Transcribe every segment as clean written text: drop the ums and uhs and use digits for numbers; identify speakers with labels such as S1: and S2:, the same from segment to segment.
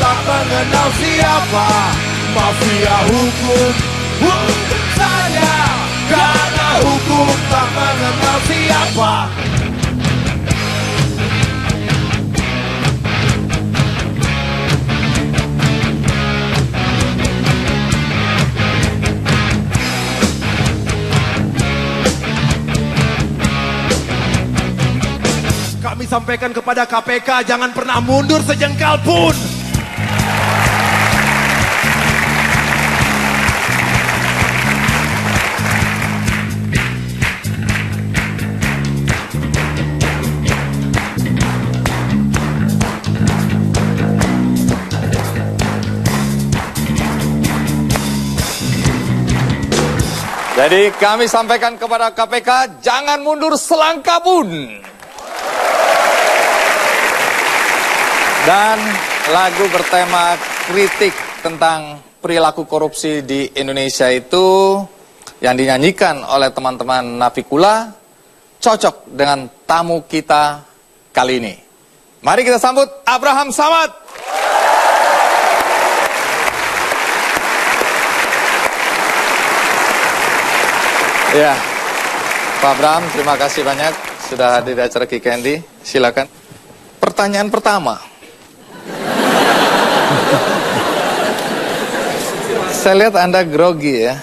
S1: tak mengenal siapa. Mafia hukum untuk saya, karena hukum tak mengenal siapa. Kami sampaikan kepada KPK, jangan pernah mundur sejengkal pun.
S2: Jadi kami sampaikan kepada KPK, jangan mundur selangkah pun. Dan lagu bertema kritik tentang perilaku korupsi di Indonesia itu yang dinyanyikan oleh teman-teman Navikula cocok dengan tamu kita kali ini. Mari kita sambut Abraham Samad. Ya, Pak Abraham, terima kasih banyak sudah hadir di acara Ki Candy. Silakan. Pertanyaan pertama. Saya lihat Anda grogi ya.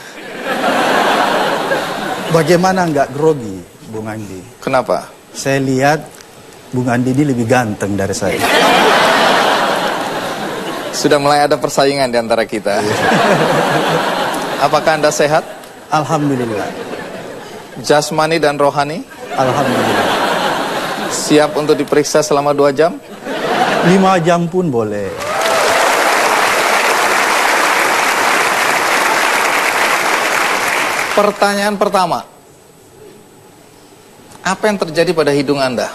S3: Bagaimana nggak grogi, Bung Andi?
S2: Kenapa?
S3: Saya lihat Bung Andi ini lebih ganteng dari saya.
S2: Sudah mulai ada persaingan di antara kita. Apakah Anda sehat?
S3: Alhamdulillah.
S2: Jasmani dan rohani?
S3: Alhamdulillah.
S2: Siap untuk diperiksa selama 2 jam?
S3: 5 jam pun boleh.
S2: Pertanyaan pertama. Apa yang terjadi pada hidung Anda?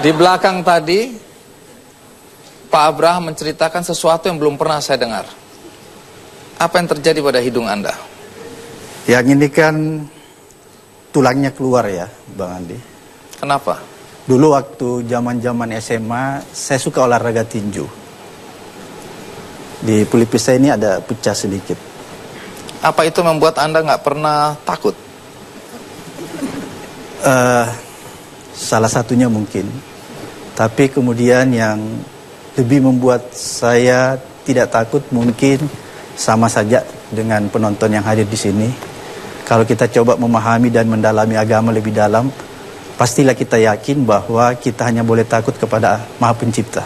S2: Di belakang tadi, Pak Abraham menceritakan sesuatu yang belum pernah saya dengar. Apa yang terjadi pada hidung Anda?
S3: Yang ini kan tulangnya keluar ya, Bang Andi.
S2: Kenapa?
S3: Dulu waktu zaman-zaman SMA, saya suka olahraga tinju. Di pelipis saya ini ada pecah sedikit.
S2: Apa itu membuat Anda nggak pernah takut?
S3: Salah satunya mungkin. Tapi kemudian yang lebih membuat saya tidak takut mungkin sama saja dengan penonton yang hadir di sini. Kalau kita coba memahami dan mendalami agama lebih dalam, pastilah kita yakin bahwa kita hanya boleh takut kepada Maha Pencipta.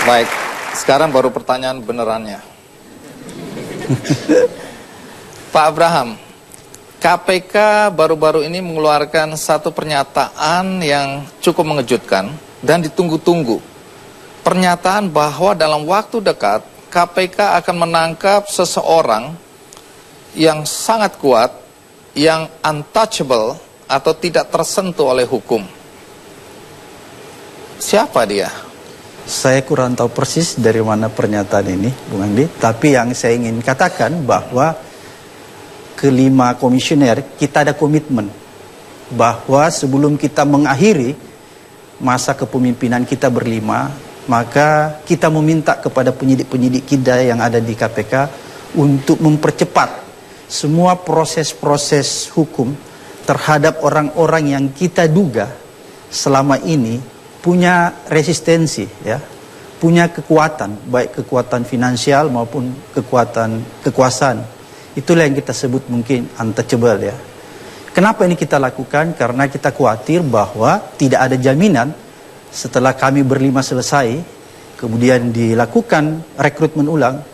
S2: Baik, sekarang baru pertanyaan benerannya. Pak Abraham, KPK baru-baru ini mengeluarkan satu pernyataan yang cukup mengejutkan dan ditunggu-tunggu. Pernyataan bahwa dalam waktu dekat KPK akan menangkap seseorang yang sangat kuat, yang untouchable atau tidak tersentuh oleh hukum. Siapa dia?
S3: Saya kurang tahu persis dari mana pernyataan ini, Bung Andi. Tapi yang saya ingin katakan bahwa kelima komisioner kita ada komitmen bahwa sebelum kita mengakhiri masa kepemimpinan kita berlima, maka kita meminta kepada penyidik-penyidik kita yang ada di KPK untuk mempercepat semua proses-proses hukum terhadap orang-orang yang kita duga selama ini punya resistensi, ya, punya kekuatan, baik kekuatan finansial maupun kekuatan kekuasaan. Itulah yang kita sebut mungkin untouchable, ya. Kenapa ini kita lakukan? Karena kita khawatir bahwa tidak ada jaminan setelah kami berlima selesai, kemudian dilakukan rekrutmen ulang,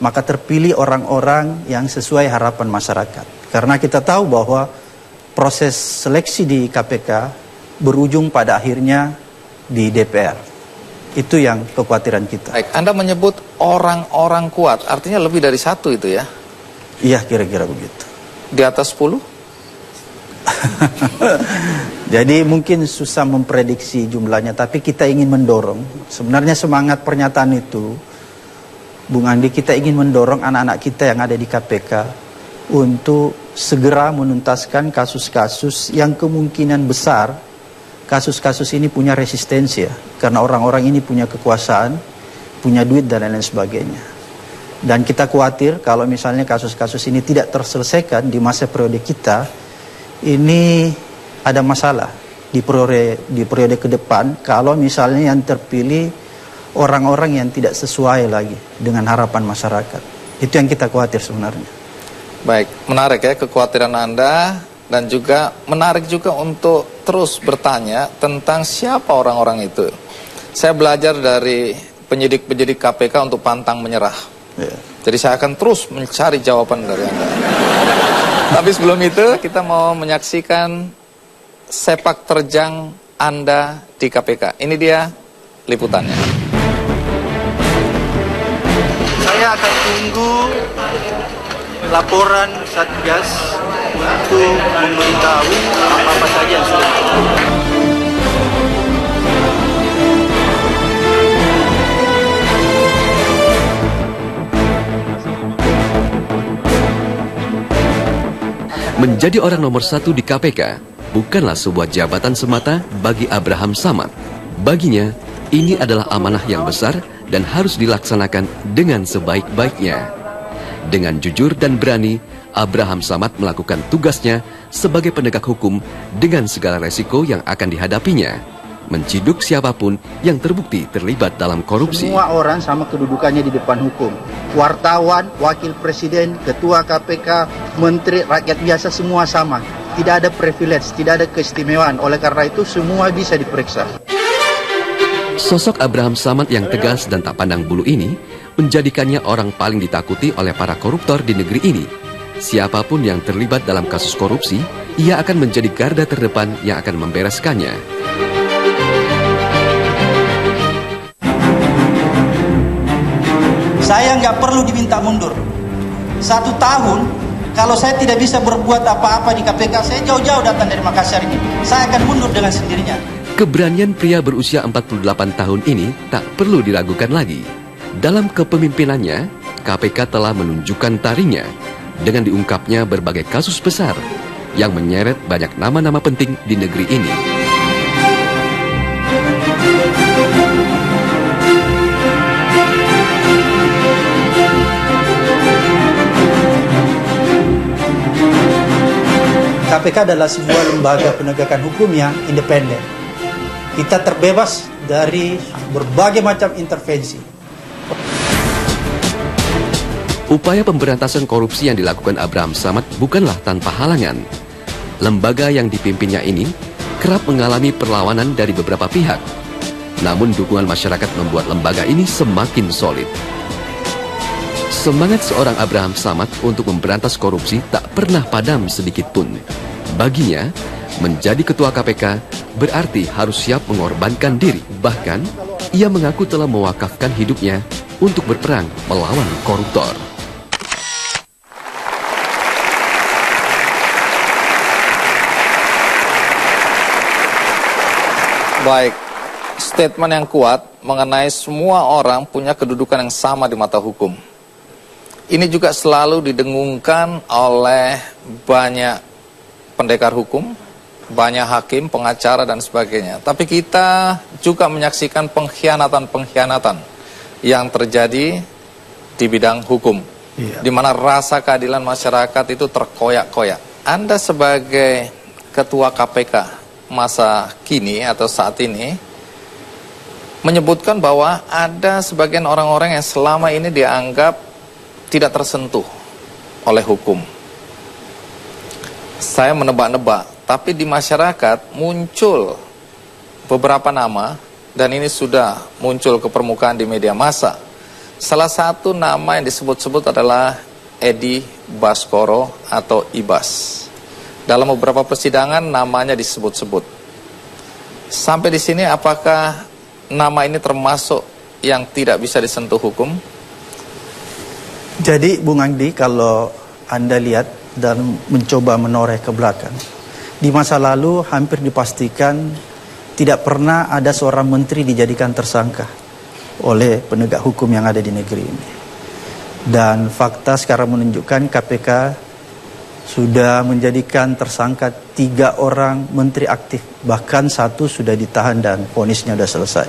S3: maka terpilih orang-orang yang sesuai harapan masyarakat. Karena kita tahu bahwa proses seleksi di KPK berujung pada akhirnya di DPR. Itu yang kekhawatiran kita.
S2: Baik, Anda menyebut orang-orang kuat, artinya lebih dari satu itu ya?
S3: Iya, kira-kira begitu.
S2: Di atas 10?
S3: Jadi mungkin susah memprediksi jumlahnya, tapi kita ingin mendorong. Sebenarnya semangat pernyataan itu, Bung Andi, kita ingin mendorong anak-anak kita yang ada di KPK untuk segera menuntaskan kasus-kasus yang kemungkinan besar kasus-kasus ini punya resistensi ya, karena orang-orang ini punya kekuasaan, punya duit dan lain-lain sebagainya. Dan kita khawatir kalau misalnya kasus-kasus ini tidak terselesaikan di masa periode kita, ini ada masalah di periode ke depan kalau misalnya yang terpilih orang-orang yang tidak sesuai lagi dengan harapan masyarakat. Itu yang kita khawatir sebenarnya.
S2: Baik, menarik ya kekhawatiran Anda, dan juga menarik juga untuk terus bertanya tentang siapa orang-orang itu. Saya belajar dari penyidik-penyidik KPK untuk pantang menyerah. Jadi saya akan terus mencari jawaban dari Anda. Tapi sebelum itu kita mau menyaksikan sepak terjang Anda di KPK. Ini dia liputannya.
S3: Saya akan tunggu laporan Satgas untuk memberitahu apa-apa saja yang sudah dilakukan.
S4: Menjadi orang nomor 1 di KPK bukanlah sebuah jabatan semata bagi Abraham Samad. Baginya, ini adalah amanah yang besar dan harus dilaksanakan dengan sebaik-baiknya. Dengan jujur dan berani, Abraham Samad melakukan tugasnya sebagai penegak hukum dengan segala resiko yang akan dihadapinya. Menciduk siapapun yang terbukti terlibat dalam korupsi.
S3: Semua orang sama kedudukannya di depan hukum. Wartawan, wakil presiden, ketua KPK, menteri, rakyat biasa semua sama. Tidak ada privilege, tidak ada keistimewaan. Oleh karena itu semua bisa diperiksa.
S4: Sosok Abraham Samad yang tegas dan tak pandang bulu ini menjadikannya orang paling ditakuti oleh para koruptor di negeri ini. Siapapun yang terlibat dalam kasus korupsi, ia akan menjadi garda terdepan yang akan membereskannya.
S3: Saya nggak perlu diminta mundur. 1 tahun, kalau saya tidak bisa berbuat apa-apa di KPK, saya jauh-jauh datang dari Makassar ini. Saya akan mundur dengan sendirinya.
S4: Keberanian pria berusia 48 tahun ini tak perlu diragukan lagi. Dalam kepemimpinannya, KPK telah menunjukkan taringnya dengan diungkapnya berbagai kasus besar yang menyeret banyak nama-nama penting di negeri ini.
S3: KPK adalah sebuah lembaga penegakan hukum yang independen. Kita terbebas dari berbagai macam intervensi.
S4: Upaya pemberantasan korupsi yang dilakukan Abraham Samad bukanlah tanpa halangan. Lembaga yang dipimpinnya ini kerap mengalami perlawanan dari beberapa pihak. Namun dukungan masyarakat membuat lembaga ini semakin solid. Semangat seorang Abraham Samad untuk memberantas korupsi tak pernah padam sedikit pun. Baginya, menjadi ketua KPK berarti harus siap mengorbankan diri. Bahkan, ia mengaku telah mewakafkan hidupnya untuk berperang melawan koruptor.
S2: Baik, statement yang kuat mengenai semua orang punya kedudukan yang sama di mata hukum. Ini juga selalu didengungkan oleh banyak pendekar hukum, banyak hakim, pengacara, dan sebagainya. Tapi kita juga menyaksikan pengkhianatan-pengkhianatan yang terjadi di bidang hukum, di mana rasa keadilan masyarakat itu terkoyak-koyak. Anda sebagai ketua KPK masa kini atau saat ini menyebutkan bahwa ada sebagian orang-orang yang selama ini dianggap tidak tersentuh oleh hukum. Saya menebak-nebak, tapi di masyarakat muncul beberapa nama, dan ini sudah muncul ke permukaan di media massa. Salah satu nama yang disebut-sebut adalah Edi Baskoro atau Ibas. Dalam beberapa persidangan namanya disebut-sebut. Sampai di sini apakah nama ini termasuk yang tidak bisa disentuh hukum?
S3: Jadi Bung Angdi, kalau Anda lihat dan mencoba menoreh ke belakang, di masa lalu hampir dipastikan tidak pernah ada seorang menteri dijadikan tersangka oleh penegak hukum yang ada di negeri ini. Dan fakta sekarang menunjukkan KPK sudah menjadikan tersangka 3 orang menteri aktif, bahkan 1 sudah ditahan dan vonisnya sudah selesai.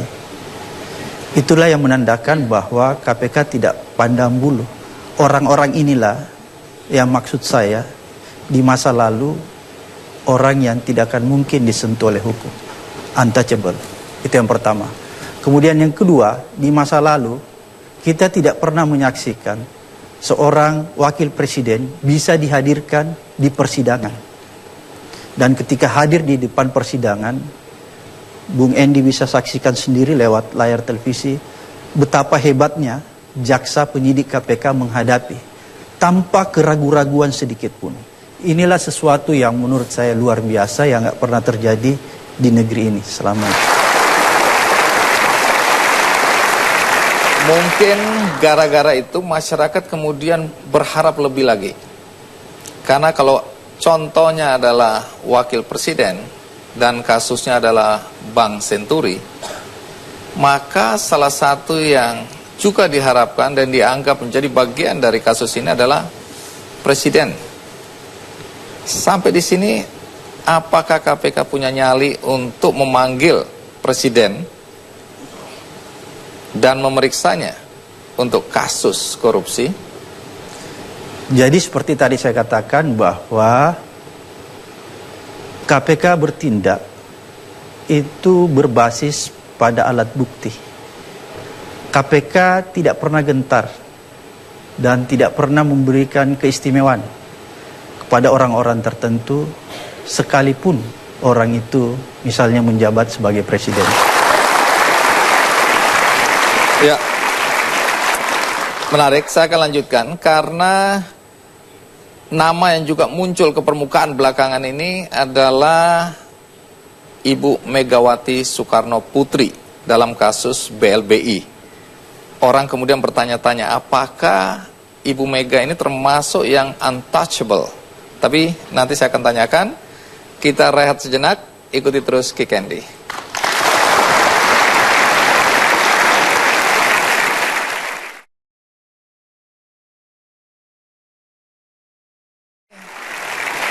S3: Itulah yang menandakan bahwa KPK tidak pandang bulu. Orang-orang inilah yang maksud saya di masa lalu orang yang tidak akan mungkin disentuh oleh hukum, untouchable. Itu yang pertama. Kemudian yang kedua, di masa lalu kita tidak pernah menyaksikan seorang wakil presiden bisa dihadirkan di persidangan. Dan ketika hadir di depan persidangan, Bung Endi bisa saksikan sendiri lewat layar televisi betapa hebatnya jaksa penyidik KPK menghadapi tanpa keraguan-raguan sedikit pun. Inilah sesuatu yang menurut saya luar biasa yang nggak pernah terjadi di negeri ini selama ini.
S2: Mungkin gara-gara itu masyarakat kemudian berharap lebih lagi. Karena kalau contohnya adalah wakil presiden dan kasusnya adalah Bank Senturi, maka salah satu yang juga diharapkan dan dianggap menjadi bagian dari kasus ini adalah presiden. Sampai di sini, apakah KPK punya nyali untuk memanggil presiden dan memeriksanya untuk kasus korupsi?
S3: Jadi seperti tadi saya katakan bahwa KPK bertindak itu berbasis pada alat bukti. KPK tidak pernah gentar dan tidak pernah memberikan keistimewaan kepada orang-orang tertentu sekalipun orang itu misalnya menjabat sebagai presiden.
S2: Ya, menarik. Saya akan lanjutkan karena nama yang juga muncul ke permukaan belakangan ini adalah Ibu Megawati Soekarno Putri dalam kasus BLBI. Orang kemudian bertanya-tanya apakah Ibu Mega ini termasuk yang untouchable. Tapi nanti saya akan tanyakan. Kita rehat sejenak, ikuti terus Ki Kendi.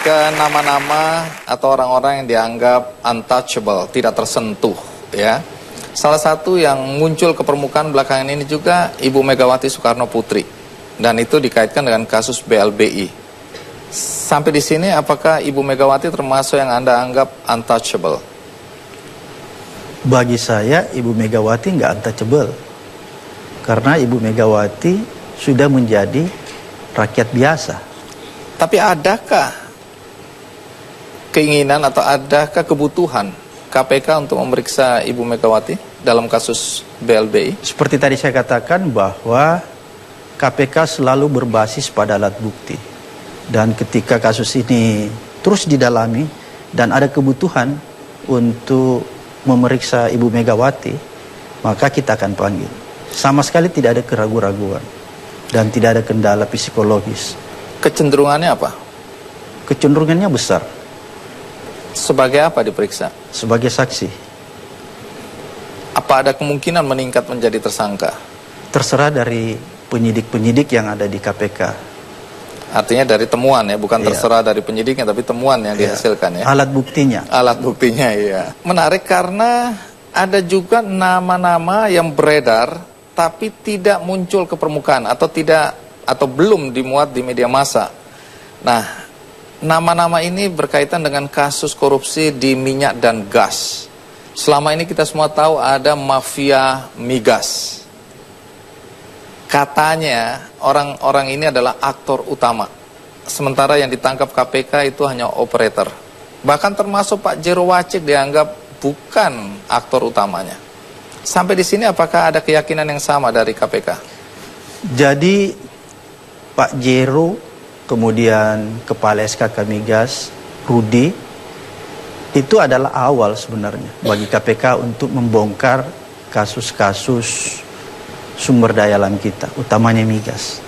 S2: Ke nama-nama atau orang-orang yang dianggap untouchable, tidak tersentuh, ya. Salah satu yang muncul ke permukaan belakangan ini juga Ibu Megawati Soekarno Putri, dan itu dikaitkan dengan kasus BLBI. Sampai di sini, apakah Ibu Megawati termasuk yang Anda anggap untouchable?
S3: Bagi saya, Ibu Megawati nggak untouchable, karena Ibu Megawati sudah menjadi rakyat biasa.
S2: Tapi adakah keinginan atau adakah kebutuhan KPK untuk memeriksa Ibu Megawati dalam kasus BLBI? Seperti
S3: tadi saya katakan bahwa KPK selalu berbasis pada alat bukti. Dan ketika kasus ini terus didalami dan ada kebutuhan untuk memeriksa Ibu Megawati, maka kita akan panggil. Sama sekali tidak ada keraguan-raguan dan tidak ada kendala psikologis.
S2: Kecenderungannya apa?
S3: Kecenderungannya besar.
S2: Sebagai apa diperiksa?
S3: Sebagai saksi.
S2: Apa ada kemungkinan meningkat menjadi tersangka?
S3: Terserah dari penyidik-penyidik yang ada di KPK.
S2: Artinya dari temuan ya, bukan terserah dari penyidiknya, tapi temuan yang dihasilkan ya.
S3: Alat buktinya.
S2: Alat buktinya, iya. Menarik karena ada juga nama-nama yang beredar tapi tidak muncul ke permukaan atau belum dimuat di media massa. Nah, nama-nama ini berkaitan dengan kasus korupsi di minyak dan gas. Selama ini kita semua tahu ada mafia migas. Katanya orang-orang ini adalah aktor utama. Sementara yang ditangkap KPK itu hanya operator. Bahkan termasuk Pak Jero Wacik dianggap bukan aktor utamanya. Sampai di sini apakah ada keyakinan yang sama dari KPK?
S3: Jadi Pak Jero, kemudian Kepala SKK Migas, Rudi, itu adalah awal sebenarnya bagi KPK untuk membongkar kasus-kasus sumber daya alam kita, utamanya migas.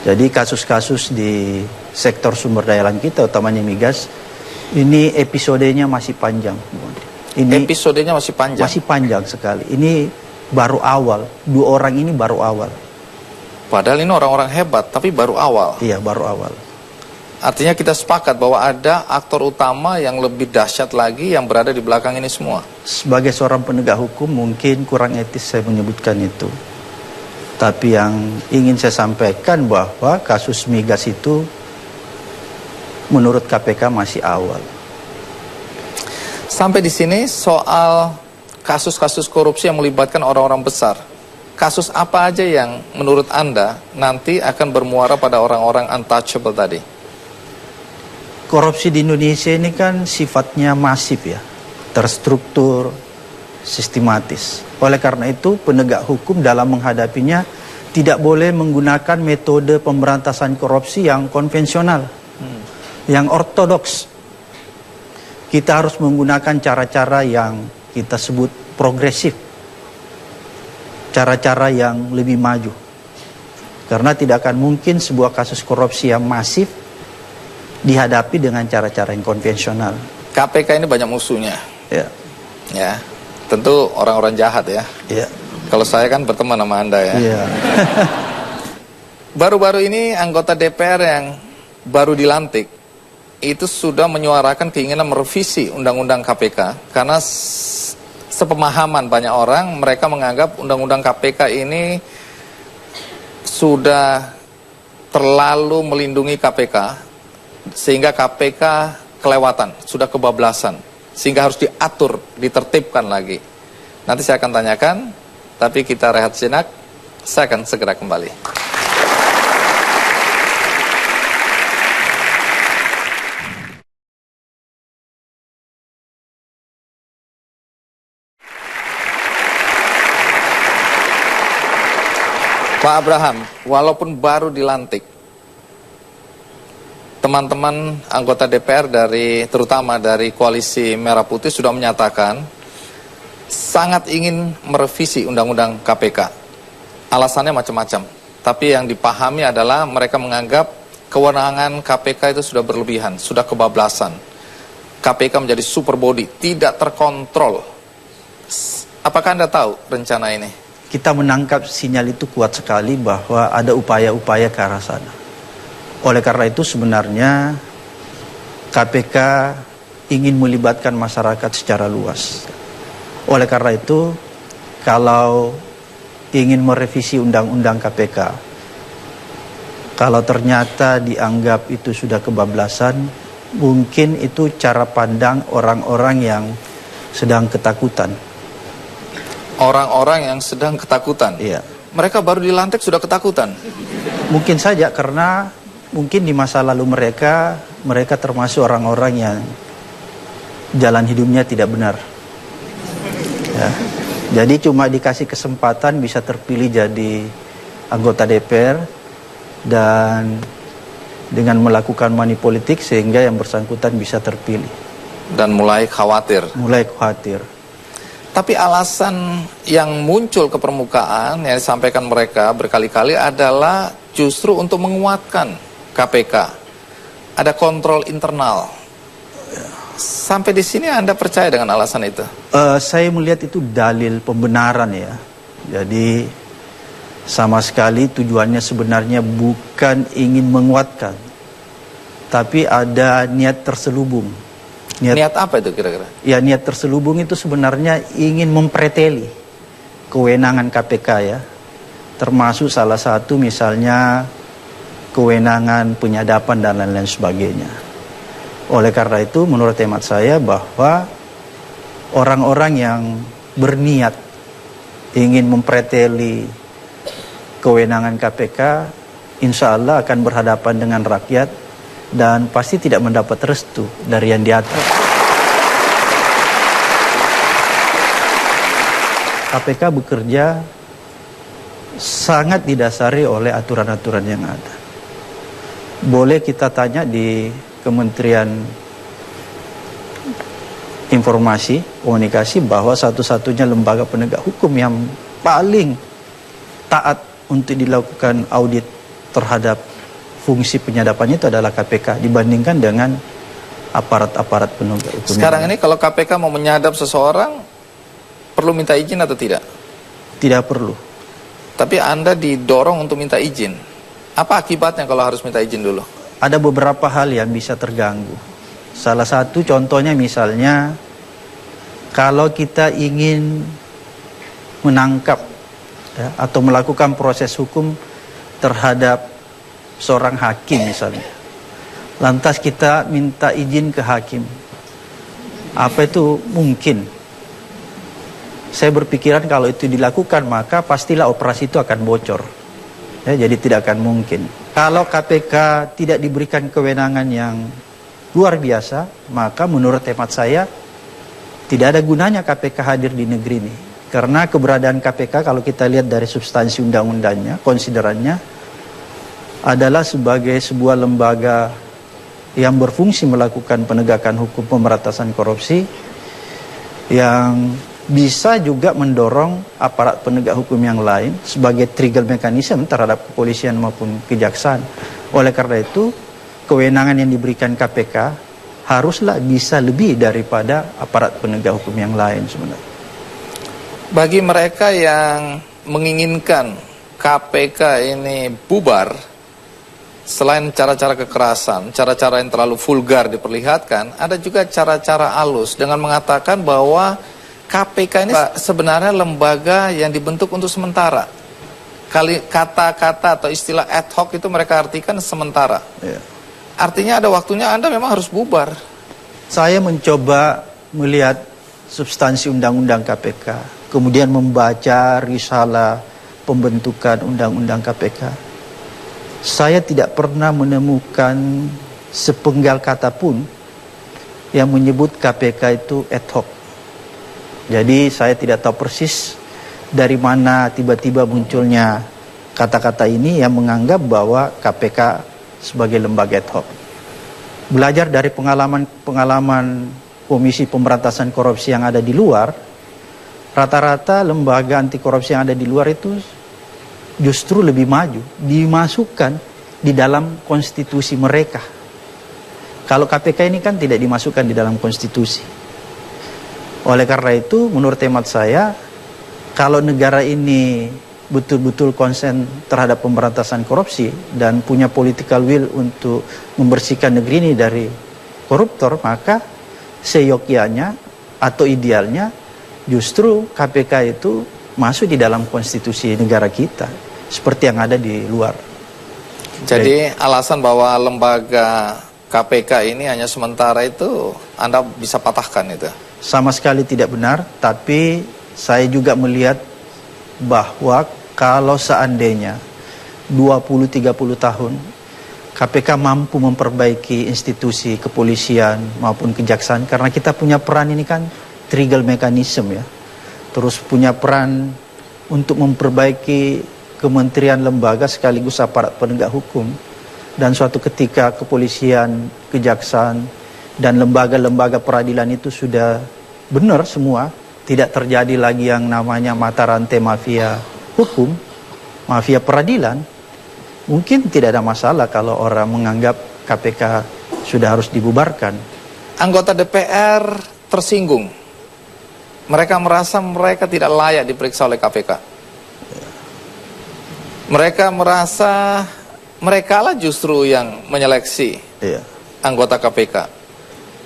S3: Jadi kasus-kasus di sektor sumber daya alam kita, utamanya migas, ini episodenya masih panjang.
S2: Episodenya masih panjang?
S3: Masih panjang sekali. Ini baru awal, 2 orang ini baru awal.
S2: Padahal ini orang-orang hebat, tapi baru awal.
S3: Iya, baru awal.
S2: Artinya kita sepakat bahwa ada aktor utama yang lebih dahsyat lagi yang berada di belakang ini semua.
S3: Sebagai seorang penegak hukum mungkin kurang etis saya menyebutkan itu. Tapi yang ingin saya sampaikan bahwa kasus migas itu menurut KPK masih awal.
S2: Sampai di sini soal kasus-kasus korupsi yang melibatkan orang-orang besar. Kasus apa aja yang menurut Anda nanti akan bermuara pada orang-orang untouchable tadi?
S3: Korupsi di Indonesia ini kan sifatnya masif ya, terstruktur, sistematis. Oleh karena itu penegak hukum dalam menghadapinya tidak boleh menggunakan metode pemberantasan korupsi yang konvensional, yang ortodoks. Kita harus menggunakan cara-cara yang kita sebut progresif, cara-cara yang lebih maju. Karena tidak akan mungkin sebuah kasus korupsi yang masif dihadapi dengan cara-cara yang konvensional.
S2: KPK ini banyak musuhnya.
S3: Ya.
S2: Ya, tentu orang-orang jahat ya.
S3: Ya.
S2: Kalau saya kan berteman sama Anda ya.
S3: Iya.
S2: Baru-baru ini anggota DPR yang baru dilantik itu sudah menyuarakan keinginan merevisi Undang-Undang KPK karena sepemahaman banyak orang, mereka menganggap Undang-Undang KPK ini sudah terlalu melindungi KPK sehingga KPK kelewatan, sudah kebablasan, sehingga harus diatur, ditertibkan lagi. Nanti saya akan tanyakan, tapi kita rehat sejenak, saya akan segera kembali. Pak Abraham, walaupun baru dilantik, teman-teman anggota DPR terutama dari Koalisi Merah Putih sudah menyatakan sangat ingin merevisi Undang-Undang KPK. Alasannya macam-macam. Tapi yang dipahami adalah mereka menganggap kewenangan KPK itu sudah berlebihan, sudah kebablasan. KPK menjadi super body, tidak terkontrol. Apakah Anda tahu rencana ini?
S3: Kita menangkap sinyal itu kuat sekali bahwa ada upaya-upaya ke arah sana. Oleh karena itu sebenarnya KPK ingin melibatkan masyarakat secara luas. Oleh karena itu kalau ingin merevisi undang-undang KPK, kalau ternyata dianggap itu sudah kebablasan, mungkin itu cara pandang orang-orang yang sedang ketakutan.
S2: Orang-orang yang sedang ketakutan?
S3: Iya.
S2: Mereka baru dilantik sudah ketakutan?
S3: Mungkin saja karena mungkin di masa lalu mereka termasuk orang-orang yang jalan hidupnya tidak benar. Ya. Jadi cuma dikasih kesempatan bisa terpilih jadi anggota DPR dan dengan melakukan money politik sehingga yang bersangkutan bisa terpilih.
S2: Dan mulai khawatir.
S3: Mulai khawatir.
S2: Tapi alasan yang muncul ke permukaan yang disampaikan mereka berkali-kali adalah justru untuk menguatkan KPK. Ada kontrol internal. Sampai di sini Anda percaya dengan alasan itu?
S3: Saya melihat itu dalil pembenaran ya. Jadi sama sekali tujuannya sebenarnya bukan ingin menguatkan, tapi ada niat terselubung.
S2: Niat apa itu kira-kira?
S3: Ya, niat terselubung itu sebenarnya ingin mempreteli kewenangan KPK ya. Termasuk salah satu misalnya kewenangan penyadapan dan lain-lain sebagainya. Oleh karena itu menurut hemat saya bahwa orang-orang yang berniat ingin mempreteli kewenangan KPK insya Allah akan berhadapan dengan rakyat dan pasti tidak mendapat restu dari yang di atas. KPK bekerja sangat didasari oleh aturan-aturan yang ada. Boleh kita tanya di Kementerian Informasi Komunikasi bahwa satu-satunya lembaga penegak hukum yang paling taat untuk dilakukan audit terhadap fungsi penyadapan itu adalah KPK dibandingkan dengan aparat-aparat penegak hukum.
S2: Sekarang ini kalau KPK mau menyadap seseorang perlu minta izin atau tidak?
S3: Tidak perlu.
S2: Tapi Anda didorong untuk minta izin. Apa akibatnya kalau harus minta izin dulu?
S3: ada beberapa hal yang bisa terganggu. Salah satu contohnya misalnya, kalau kita ingin menangkap ya, atau melakukan proses hukum terhadap seorang hakim misalnya, lantas kita minta izin ke hakim, apa itu mungkin? Saya berpikiran kalau itu dilakukan maka pastilah operasi itu akan bocor ya, jadi tidak akan mungkin. Kalau KPK tidak diberikan kewenangan yang luar biasa, maka menurut hemat saya tidak ada gunanya KPK hadir di negeri ini. Karena keberadaan KPK kalau kita lihat dari substansi undang-undangnya, konsiderannya adalah sebagai sebuah lembaga yang berfungsi melakukan penegakan hukum, pemberantasan korupsi, yang bisa juga mendorong aparat penegak hukum yang lain sebagai trigger mekanisme terhadap kepolisian maupun kejaksaan. Oleh karena itu, kewenangan yang diberikan KPK haruslah bisa lebih daripada aparat penegak hukum yang lain sebenarnya.
S2: Bagi mereka yang menginginkan KPK ini bubar, selain cara-cara kekerasan, cara-cara yang terlalu vulgar diperlihatkan, ada juga cara-cara halus dengan mengatakan bahwa KPK ini sebenarnya lembaga yang dibentuk untuk sementara. Kata-kata atau istilah ad hoc itu mereka artikan sementara.
S3: Ya.
S2: Artinya ada waktunya Anda memang harus bubar.
S3: Saya mencoba melihat substansi undang-undang KPK, kemudian membaca risalah pembentukan undang-undang KPK. Saya tidak pernah menemukan sepenggal kata pun yang menyebut KPK itu ad hoc. Jadi saya tidak tahu persis dari mana tiba-tiba munculnya kata-kata ini yang menganggap bahwa KPK sebagai lembaga ad hoc. Belajar dari pengalaman Komisi Pemberantasan Korupsi yang ada di luar, rata-rata lembaga anti korupsi yang ada di luar itu justru lebih maju, dimasukkan di dalam konstitusi mereka. Kalau KPK ini kan tidak dimasukkan di dalam konstitusi. Oleh karena itu, menurut hemat saya, kalau negara ini betul-betul konsen terhadap pemberantasan korupsi dan punya political will untuk membersihkan negeri ini dari koruptor, maka seyogyanya atau idealnya justru KPK itu masuk di dalam konstitusi negara kita, seperti yang ada di luar.
S2: Jadi alasan bahwa lembaga KPK ini hanya sementara itu Anda bisa patahkan itu?
S3: Sama sekali tidak benar, tapi saya juga melihat bahwa kalau seandainya 20-30 tahun KPK mampu memperbaiki institusi kepolisian maupun kejaksaan, karena kita punya peran ini kan trigger mechanism ya, terus punya peran untuk memperbaiki kementerian lembaga sekaligus aparat penegak hukum, dan suatu ketika kepolisian, kejaksaan dan lembaga-lembaga peradilan itu sudah benar semua, tidak terjadi lagi yang namanya mata rantai mafia hukum, mafia peradilan, mungkin tidak ada masalah kalau orang menganggap KPK sudah harus dibubarkan.
S2: Anggota DPR tersinggung. Mereka merasa mereka tidak layak diperiksa oleh KPK. Mereka merasa merekalah justru yang menyeleksi anggota KPK.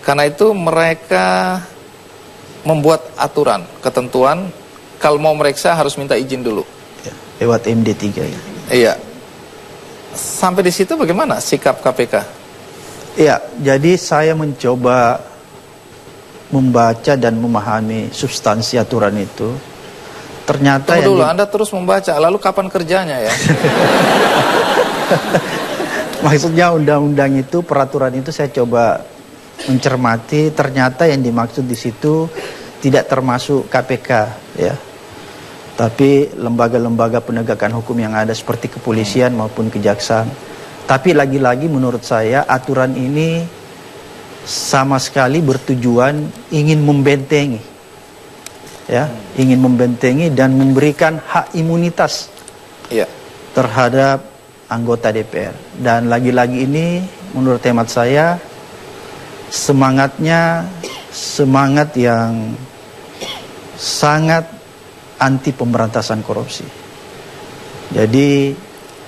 S2: Karena itu mereka membuat aturan, ketentuan, kalau mau meriksa harus minta izin dulu.
S3: Lewat MD3 ya.
S2: Iya. Sampai di situ bagaimana sikap KPK?
S3: Iya, jadi saya mencoba membaca dan memahami substansi aturan itu. Ternyata
S2: Tunggu dulu, Anda terus membaca, lalu kapan kerjanya ya?
S3: Maksudnya undang-undang itu, peraturan itu saya coba mencermati, ternyata yang dimaksud di situ tidak termasuk KPK ya. Tapi lembaga-lembaga penegakan hukum yang ada seperti kepolisian maupun kejaksaan. Tapi lagi-lagi menurut saya aturan ini sama sekali bertujuan ingin membentengi ya, ingin membentengi dan memberikan hak imunitas terhadap anggota DPR. Dan lagi-lagi ini menurut hemat saya semangatnya semangat yang sangat anti pemberantasan korupsi. Jadi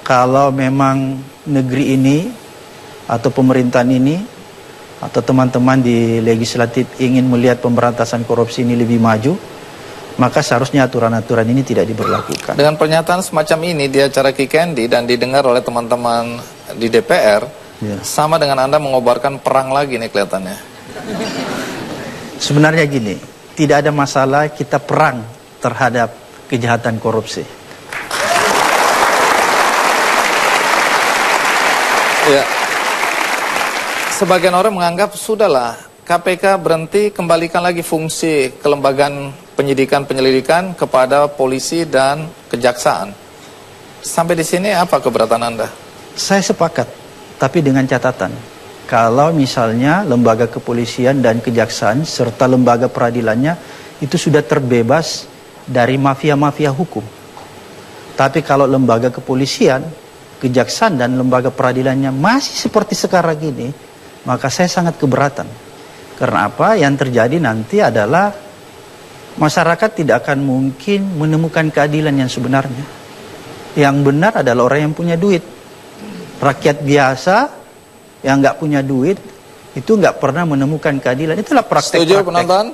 S3: kalau memang negeri ini atau pemerintahan ini atau teman-teman di legislatif ingin melihat pemberantasan korupsi ini lebih maju, maka seharusnya aturan-aturan ini tidak diberlakukan.
S2: Dengan pernyataan semacam ini di acara Kikendi dan didengar oleh teman-teman di DPR, sama dengan Anda mengobarkan perang lagi nih kelihatannya.
S3: Sebenarnya gini, tidak ada masalah kita perang terhadap kejahatan korupsi.
S2: Ya. Sebagian orang menganggap sudahlah KPK berhenti, kembalikan lagi fungsi kelembagaan penyidikan penyelidikan kepada polisi dan kejaksaan. Sampai di sini apa keberatan Anda?
S3: Saya sepakat, tapi dengan catatan. Kalau misalnya lembaga kepolisian dan kejaksaan serta lembaga peradilannya itu sudah terbebas dari mafia-mafia hukum. Tapi kalau lembaga kepolisian, kejaksaan dan lembaga peradilannya masih seperti sekarang ini, maka saya sangat keberatan. Karena apa? Yang terjadi nanti adalah masyarakat tidak akan mungkin menemukan keadilan yang sebenarnya. Yang benar adalah orang yang punya duit. Rakyat biasa yang nggak punya duit itu nggak pernah menemukan keadilan. Itulah praktek-praktek.
S2: Setuju penonton?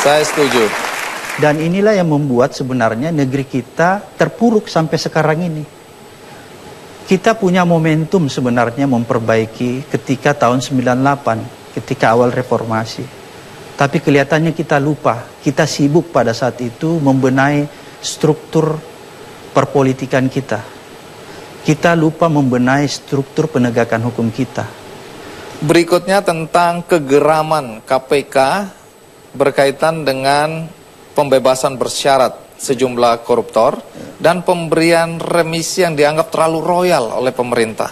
S2: Saya setuju.
S3: Dan inilah yang membuat sebenarnya negeri kita terpuruk sampai sekarang ini. Kita punya momentum sebenarnya memperbaiki ketika tahun 98, ketika awal reformasi. Tapi kelihatannya kita lupa, kita sibuk pada saat itu membenahi struktur perpolitikan kita. Kita lupa membenahi struktur penegakan hukum kita.
S2: Berikutnya tentang kegeraman KPK berkaitan dengan pembebasan bersyarat sejumlah koruptor dan pemberian remisi yang dianggap terlalu royal oleh pemerintah.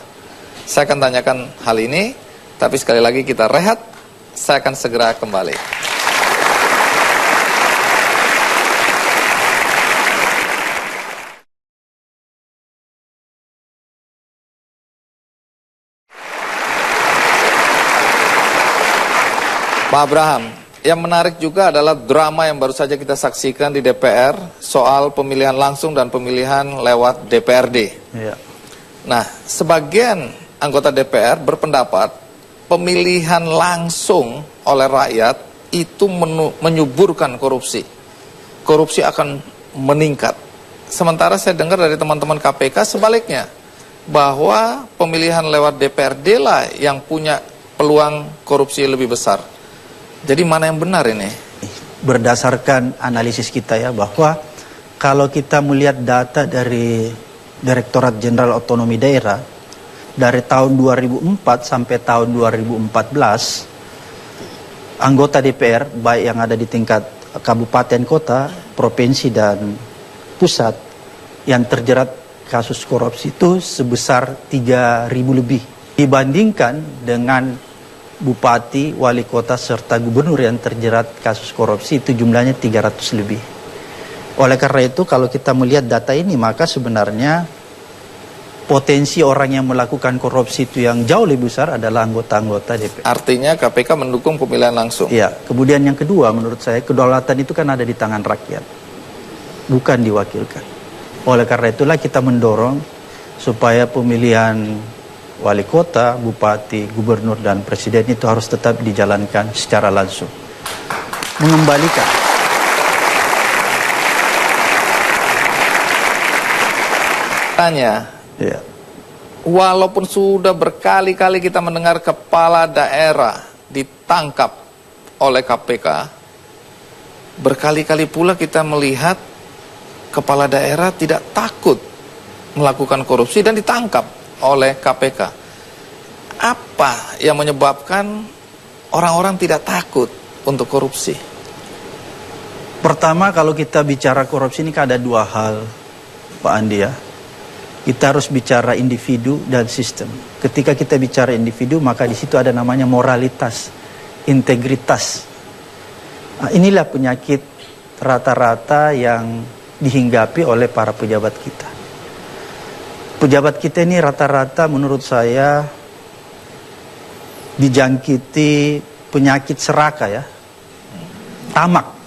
S2: Saya akan tanyakan hal ini, tapi sekali lagi kita rehat, saya akan segera kembali. Pak Abraham, yang menarik juga adalah drama yang baru saja kita saksikan di DPR soal pemilihan langsung dan pemilihan lewat DPRD.
S3: Ya.
S2: Nah, sebagian anggota DPR berpendapat pemilihan langsung oleh rakyat itu menyuburkan korupsi. Korupsi akan meningkat. Sementara saya dengar dari teman-teman KPK sebaliknya, bahwa pemilihan lewat DPRD lah yang punya peluang korupsi lebih besar. Jadi mana yang benar ini?
S3: Berdasarkan analisis kita ya, bahwa kalau kita melihat data dari Direktorat Jenderal Otonomi Daerah dari tahun 2004 sampai tahun 2014, anggota DPR baik yang ada di tingkat kabupaten, kota, provinsi dan pusat yang terjerat kasus korupsi itu sebesar 3.000 lebih dibandingkan dengan bupati, wali kota, serta gubernur yang terjerat kasus korupsi itu jumlahnya 300 lebih. Oleh karena itu kalau kita melihat data ini, maka sebenarnya potensi orang yang melakukan korupsi itu yang jauh lebih besar adalah anggota-anggota DPR.
S2: Artinya KPK mendukung pemilihan langsung.
S3: Ya, kemudian yang kedua menurut saya kedaulatan itu kan ada di tangan rakyat, bukan diwakilkan. Oleh karena itulah kita mendorong supaya pemilihan wali kota, bupati, gubernur, dan presiden itu harus tetap dijalankan secara langsung. Mengembalikan.
S2: Tanya,
S3: Ya.
S2: walaupun sudah berkali-kali kita mendengar kepala daerah ditangkap oleh KPK, berkali-kali pula kita melihat kepala daerah tidak takut melakukan korupsi dan ditangkap oleh KPK. Apa yang menyebabkan orang-orang tidak takut untuk korupsi?
S3: Pertama, kalau kita bicara korupsi ini kan ada dua hal, Pak Andi ya. Kita harus bicara individu dan sistem. Ketika kita bicara individu, maka di situ ada namanya moralitas, integritas. Nah, inilah penyakit rata-rata yang dihinggapi oleh para pejabat kita. Pejabat kita ini rata-rata menurut saya dijangkiti penyakit serakah ya, tamak.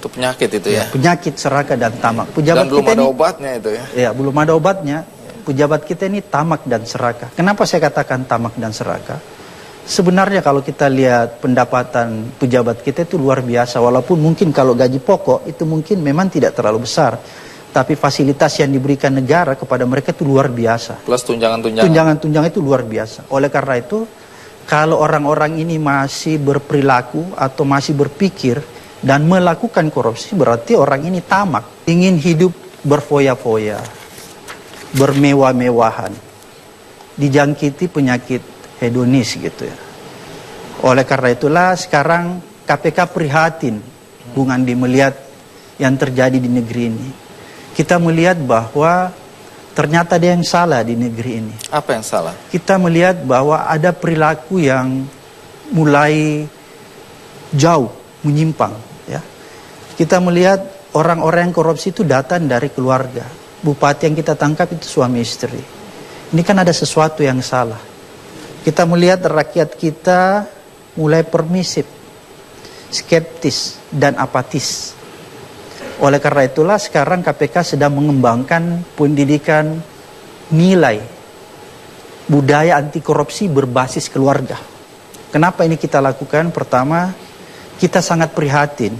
S2: Itu penyakit itu ya.
S3: Penyakit serakah dan tamak.
S2: Dan belum ada obatnya itu ya.
S3: Ya, belum ada obatnya. Pejabat kita ini tamak dan serakah. Kenapa saya katakan tamak dan serakah? Sebenarnya kalau kita lihat pendapatan pejabat kita itu luar biasa. Walaupun mungkin kalau gaji pokok itu mungkin memang tidak terlalu besar. Tapi fasilitas yang diberikan negara kepada mereka itu luar biasa.
S2: Plus tunjangan-tunjangan.
S3: Tunjangan-tunjangan itu luar biasa. Oleh karena itu, kalau orang-orang ini masih berperilaku atau masih berpikir dan melakukan korupsi, berarti orang ini tamak. Ingin hidup berfoya-foya, bermewah-mewahan, dijangkiti penyakit hedonis gitu ya. Oleh karena itulah sekarang KPK prihatin, Bung Andi, melihat yang terjadi di negeri ini. Kita melihat bahwa ternyata ada yang salah di negeri ini.
S2: Apa yang salah?
S3: Kita melihat bahwa ada perilaku yang mulai jauh menyimpang. Ya. Kita melihat orang-orang yang korupsi itu datang dari keluarga. Bupati yang kita tangkap itu suami istri. Ini kan ada sesuatu yang salah. Kita melihat rakyat kita mulai permisif, skeptis, dan apatis. Oleh karena itulah sekarang KPK sedang mengembangkan pendidikan nilai budaya anti korupsi berbasis keluarga. Kenapa ini kita lakukan? Pertama, kita sangat prihatin.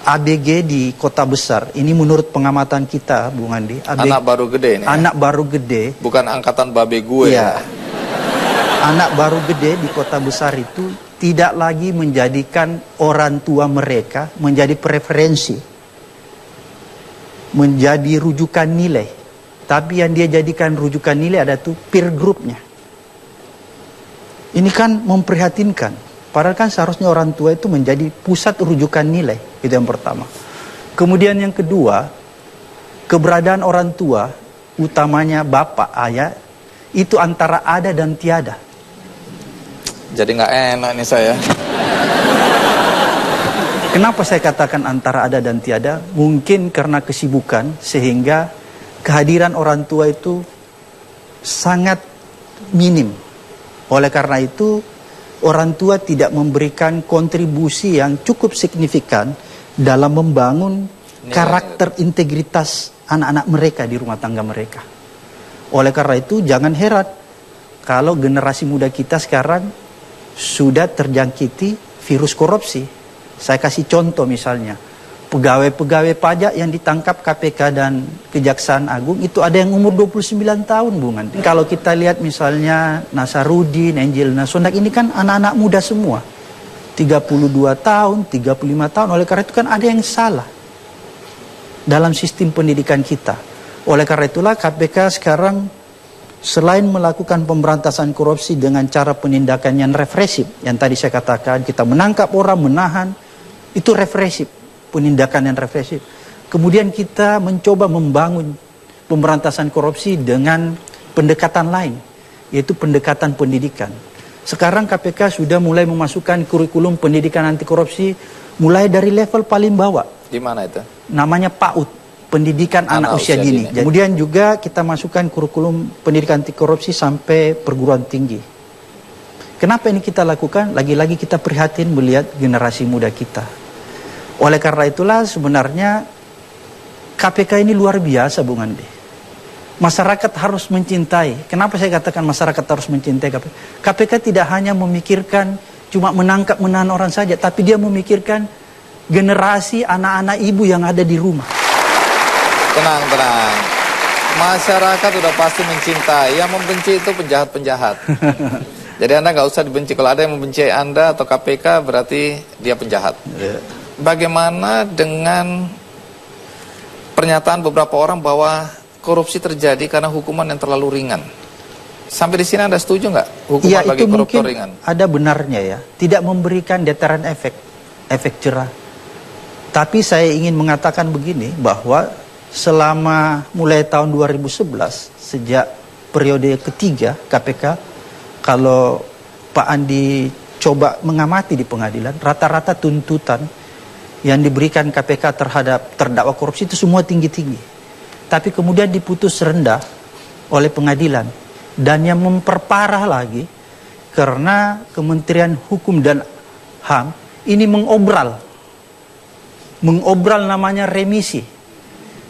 S3: ABG di kota besar, ini menurut pengamatan kita, Bung Andi.
S2: Anak baru gede ini.
S3: Anak baru gede.
S2: Bukan angkatan babe gue.
S3: Iya. Anak baru gede di kota besar itu tidak lagi menjadikan orang tua mereka menjadi preferensi, menjadi rujukan nilai. Tapi yang dia jadikan rujukan nilai ada tuh peer groupnya. Ini kan memprihatinkan. Padahal kan seharusnya orang tua itu menjadi pusat rujukan nilai. Itu yang pertama. Kemudian yang kedua, keberadaan orang tua, utamanya bapak, ayah, itu antara ada dan tiada.
S2: Jadi nggak enak nih saya.
S3: Kenapa saya katakan antara ada dan tiada? Mungkin karena kesibukan sehingga kehadiran orang tua itu sangat minim. Oleh karena itu orang tua tidak memberikan kontribusi yang cukup signifikan dalam membangun karakter integritas anak-anak mereka di rumah tangga mereka. Oleh karena itu jangan heran kalau generasi muda kita sekarang sudah terjangkiti virus korupsi. Saya kasih contoh misalnya, pegawai-pegawai pajak yang ditangkap KPK dan Kejaksaan Agung itu ada yang umur 29 tahun, Bung Andi. Kalau kita lihat misalnya Nasarudin, Angel Nasondak, ini kan anak-anak muda semua. 32 tahun, 35 tahun. Oleh karena itu kan ada yang salah dalam sistem pendidikan kita. Oleh karena itulah KPK sekarang selain melakukan pemberantasan korupsi dengan cara penindakan yang represif, yang tadi saya katakan, kita menangkap orang, menahan, itu represif, penindakan yang represif. Kemudian kita mencoba membangun pemberantasan korupsi dengan pendekatan lain, yaitu pendekatan pendidikan. Sekarang KPK sudah mulai memasukkan kurikulum pendidikan anti korupsi mulai dari level paling bawah.
S2: Di mana itu?
S3: Namanya PAUD. Pendidikan anak usia dini. Kemudian juga kita masukkan kurikulum pendidikan anti korupsi sampai perguruan tinggi. Kenapa ini kita lakukan? Lagi-lagi kita prihatin melihat generasi muda kita. Oleh karena itulah sebenarnya KPK ini luar biasa, Bung Andi. Masyarakat harus mencintai. Kenapa saya katakan masyarakat harus mencintai KPK? KPK tidak hanya memikirkan cuma menangkap menahan orang saja, tapi dia memikirkan generasi anak-anak ibu yang ada di rumah.
S2: Tenang, tenang. Masyarakat udah pasti mencintai. Yang membenci itu penjahat-penjahat. Jadi Anda nggak usah dibenci. Kalau ada yang membenci Anda atau KPK, berarti dia penjahat. Bagaimana dengan pernyataan beberapa orang bahwa korupsi terjadi karena hukuman yang terlalu ringan? Sampai di sini Anda setuju nggak? Hukuman bagi koruptor ringan?
S3: Ada benarnya ya. Tidak memberikan deteran efek jerah. Tapi saya ingin mengatakan begini, bahwa selama mulai tahun 2011, sejak periode ketiga KPK, kalau Pak Andi coba mengamati di pengadilan, rata-rata tuntutan yang diberikan KPK terhadap terdakwa korupsi itu semua tinggi-tinggi. Tapi kemudian diputus rendah oleh pengadilan. Dan yang memperparah lagi, karena Kementerian Hukum dan HAM ini mengobral mengobral namanya remisi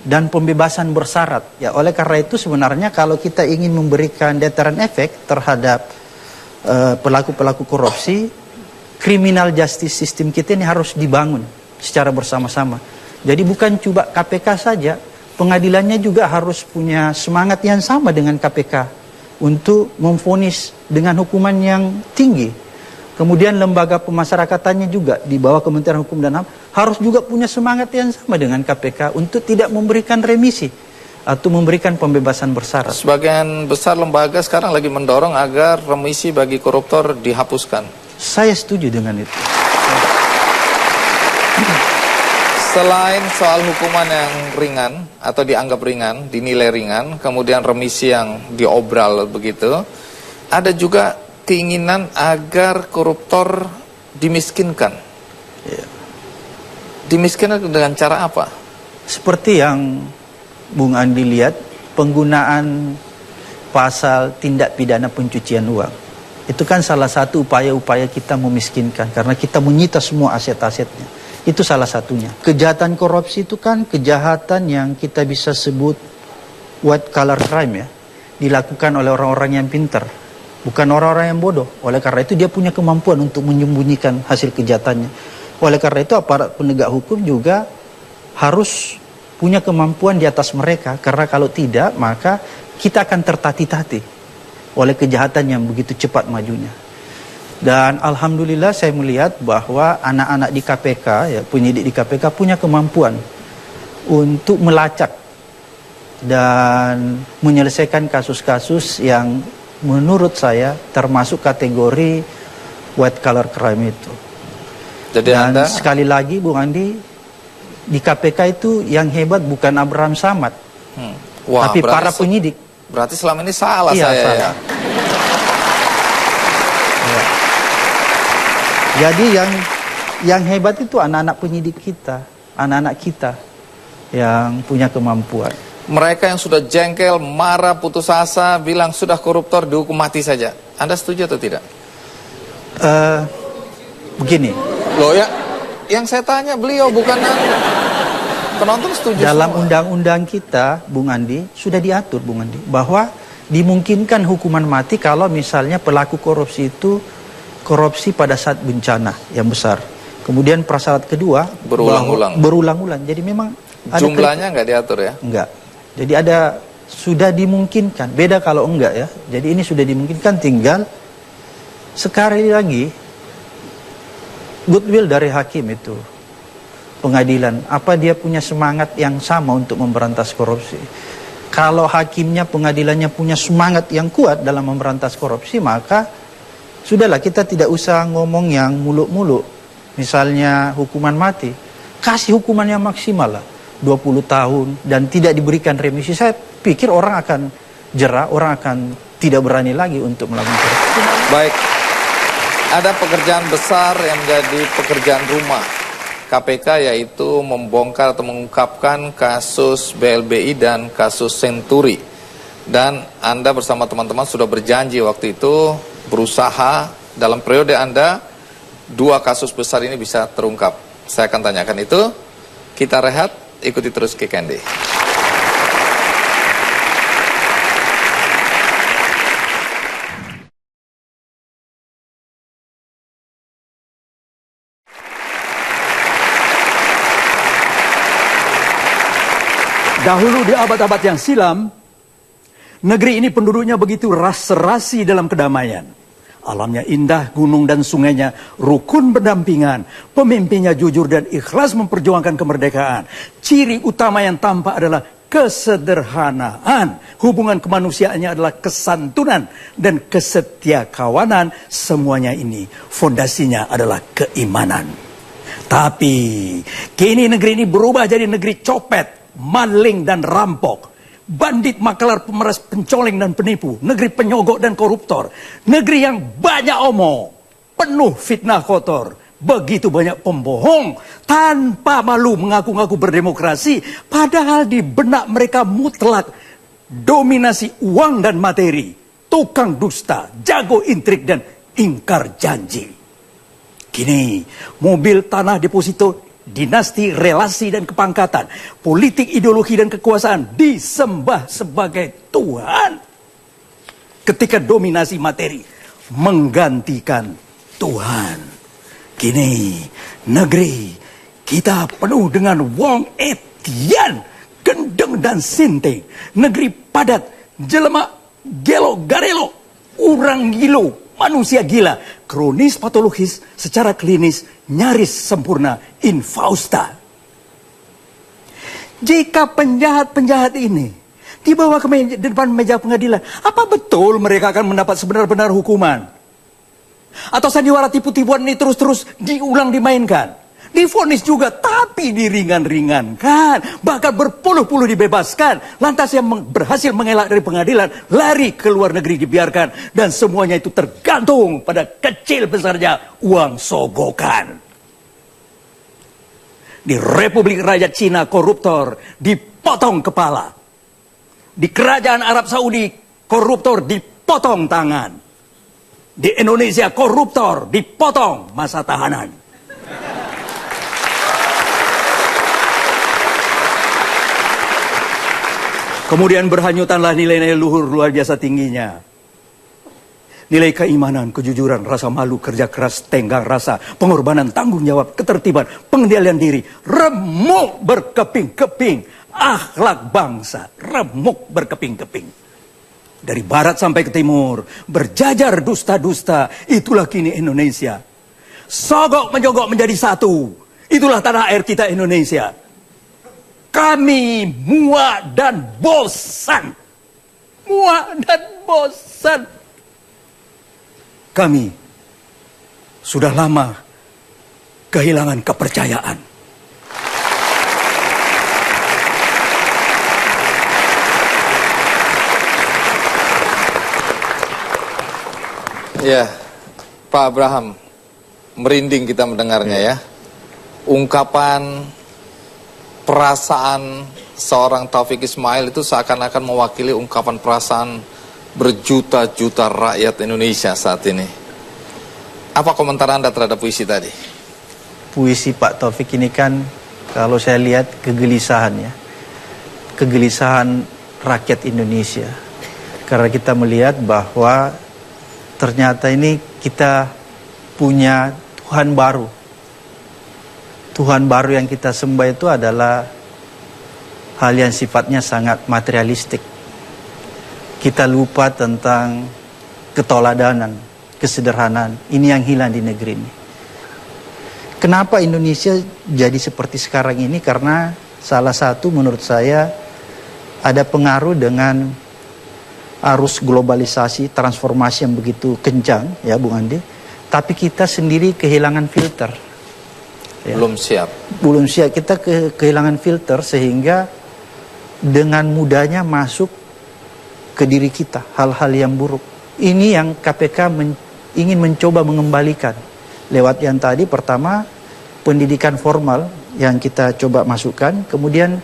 S3: dan pembebasan bersyarat. Ya, oleh karena itu sebenarnya kalau kita ingin memberikan deterrent efek terhadap pelaku-pelaku korupsi, criminal justice system kita ini harus dibangun secara bersama-sama. Jadi bukan cuma KPK saja, pengadilannya juga harus punya semangat yang sama dengan KPK untuk memvonis dengan hukuman yang tinggi. Kemudian lembaga pemasyarakatannya juga di bawah Kementerian Hukum dan HAM harus juga punya semangat yang sama dengan KPK untuk tidak memberikan remisi atau memberikan pembebasan bersyarat.
S2: Sebagian besar lembaga sekarang lagi mendorong agar remisi bagi koruptor dihapuskan.
S3: Saya setuju dengan itu.
S2: Selain soal hukuman yang ringan atau dianggap ringan, dinilai ringan, kemudian remisi yang diobral begitu, ada juga keinginan agar koruptor dimiskinkan. Dimiskinkan dengan cara apa?
S3: Seperti yang Bung Andi lihat, penggunaan pasal tindak pidana pencucian uang. Itu kan salah satu upaya-upaya kita memiskinkan, karena kita menyita semua aset-asetnya. Itu salah satunya. Kejahatan korupsi itu kan kejahatan yang kita bisa sebut white collar crime ya. Dilakukan oleh orang-orang yang pintar, bukan orang-orang yang bodoh. Oleh karena itu dia punya kemampuan untuk menyembunyikan hasil kejahatannya. Oleh karena itu aparat penegak hukum juga harus punya kemampuan di atas mereka. Karena kalau tidak maka kita akan tertati-tati oleh kejahatan yang begitu cepat majunya. Dan alhamdulillah saya melihat bahwa anak-anak di KPK, ya, penyidik di KPK punya kemampuan untuk melacak dan menyelesaikan kasus-kasus yang menurut saya termasuk kategori white collar crime itu.
S2: Jadi
S3: dan
S2: Anda
S3: sekali lagi Bung Andi, di KPK itu yang hebat bukan Abraham Samad,
S2: Wah,
S3: tapi para penyidik.
S2: Berarti selama ini salah
S3: Iya,
S2: saya
S3: salah.
S2: ya.
S3: Jadi yang hebat itu anak-anak penyidik kita, anak-anak kita yang punya kemampuan.
S2: Mereka yang sudah jengkel, marah, putus asa, bilang sudah koruptor dihukum mati saja. Anda setuju atau tidak?
S3: Begini.
S2: Loh ya, yang saya tanya beliau bukan Anda. Penonton setuju
S3: Dalam
S2: semua.
S3: undang-undang kita, Bung Andi, sudah diatur, Bung Andi, bahwa dimungkinkan hukuman mati kalau misalnya pelaku korupsi itu korupsi pada saat bencana yang besar. Kemudian prasyarat kedua berulang-ulang. Jadi memang ada
S2: jumlahnya nggak diatur ya?
S3: Enggak. Jadi ada sudah dimungkinkan. Beda kalau enggak ya. Jadi ini sudah dimungkinkan, tinggal sekali lagi goodwill dari hakim itu. Pengadilan, apa dia punya semangat yang sama untuk memberantas korupsi. Kalau hakimnya, pengadilannya punya semangat yang kuat dalam memberantas korupsi, maka sudahlah, kita tidak usah ngomong yang muluk-muluk. Misalnya hukuman mati, kasih hukuman yang maksimal lah, 20 tahun dan tidak diberikan remisi. Saya pikir orang akan jera, orang akan tidak berani lagi untuk melakukan korupsi.
S2: Baik, ada pekerjaan besar yang menjadi pekerjaan rumah KPK, yaitu membongkar atau mengungkapkan kasus BLBI dan kasus Senturi. Dan Anda bersama teman-teman sudah berjanji waktu itu berusaha dalam periode Anda 2 kasus besar ini bisa terungkap. Saya akan tanyakan itu. Kita rehat, ikuti terus Kick Andy.
S5: Dahulu di abad-abad yang silam, negeri ini penduduknya begitu serasi dalam kedamaian. Alamnya indah, gunung dan sungainya rukun berdampingan. Pemimpinnya jujur dan ikhlas memperjuangkan kemerdekaan. Ciri utama yang tampak adalah kesederhanaan. Hubungan kemanusiaannya adalah kesantunan dan kesetiakawanan. Semuanya ini fondasinya adalah keimanan. Tapi kini negeri ini berubah jadi negeri copet, maling dan rampok. Bandit, maklar, pemeras, pencoleng dan penipu. Negeri penyogok dan koruptor. Negeri yang banyak omong, penuh fitnah kotor. Begitu banyak pembohong tanpa malu mengaku-ngaku berdemokrasi, padahal di benak mereka mutlak dominasi uang dan materi. Tukang dusta, jago intrik dan ingkar janji. Kini mobil tanah deposito dinasti, relasi dan kepangkatan, politik, ideologi dan kekuasaan disembah sebagai Tuhan. Ketika dominasi materi menggantikan Tuhan. Kini negeri kita penuh dengan wong etian, gendeng dan sinting. Negeri padat, jelema, gelo, garelo, orang gilo, manusia gila, kronis patologis, secara klinis nyaris sempurna, infausta. Jika penjahat-penjahat ini dibawa ke depan meja pengadilan, apa betul mereka akan mendapat sebenar-benar hukuman? Atau sandiwara tipu-tipuan ini terus-terus diulang dimainkan? Divonis juga, tapi diringan-ringankan. Bahkan berpuluh-puluh dibebaskan. Lantas yang berhasil mengelak dari pengadilan, lari ke luar negeri dibiarkan. Dan semuanya itu tergantung pada kecil besarnya uang sogokan. Di Republik Rakyat Cina, koruptor dipotong kepala. Di Kerajaan Arab Saudi, koruptor dipotong tangan. Di Indonesia, koruptor dipotong masa tahanan. Kemudian berhanyutanlah nilai-nilai luhur luar biasa tingginya. Nilai keimanan, kejujuran, rasa malu, kerja keras, tenggang rasa, pengorbanan, tanggung jawab, ketertiban, pengendalian diri, remuk berkeping-keping, akhlak bangsa, remuk berkeping-keping. Dari barat sampai ke timur, berjajar dusta-dusta, itulah kini Indonesia. Sogok menjogok menjadi satu, itulah tanah air kita Indonesia. Kami muak dan bosan. Muak dan bosan. Kami sudah lama kehilangan kepercayaan.
S2: Ya, Pak Abraham, merinding kita mendengarnya ya. Ungkapan perasaan seorang Taufik Ismail itu seakan-akan mewakili ungkapan perasaan berjuta-juta rakyat Indonesia saat ini. Apa komentar Anda terhadap puisi tadi?
S3: Puisi Pak Taufik ini kan kalau saya lihat kegelisahan ya. Kegelisahan rakyat Indonesia. Karena kita melihat bahwa ternyata ini kita punya Tuhan baru. Tuhan baru yang kita sembah itu adalah hal yang sifatnya sangat materialistik. Kita lupa tentang keteladanan, kesederhanaan. Ini yang hilang di negeri ini. Kenapa Indonesia jadi seperti sekarang ini? Karena salah satu menurut saya ada pengaruh dengan arus globalisasi, transformasi yang begitu kencang, ya Bung Andi. Tapi kita sendiri kehilangan filter. Ya.
S2: Belum siap.
S3: Belum siap. Kita kehilangan filter sehingga dengan mudahnya masuk ke diri kita hal-hal yang buruk. Ini yang KPK ingin mencoba mengembalikan. Lewat yang tadi, pertama pendidikan formal yang kita coba masukkan. Kemudian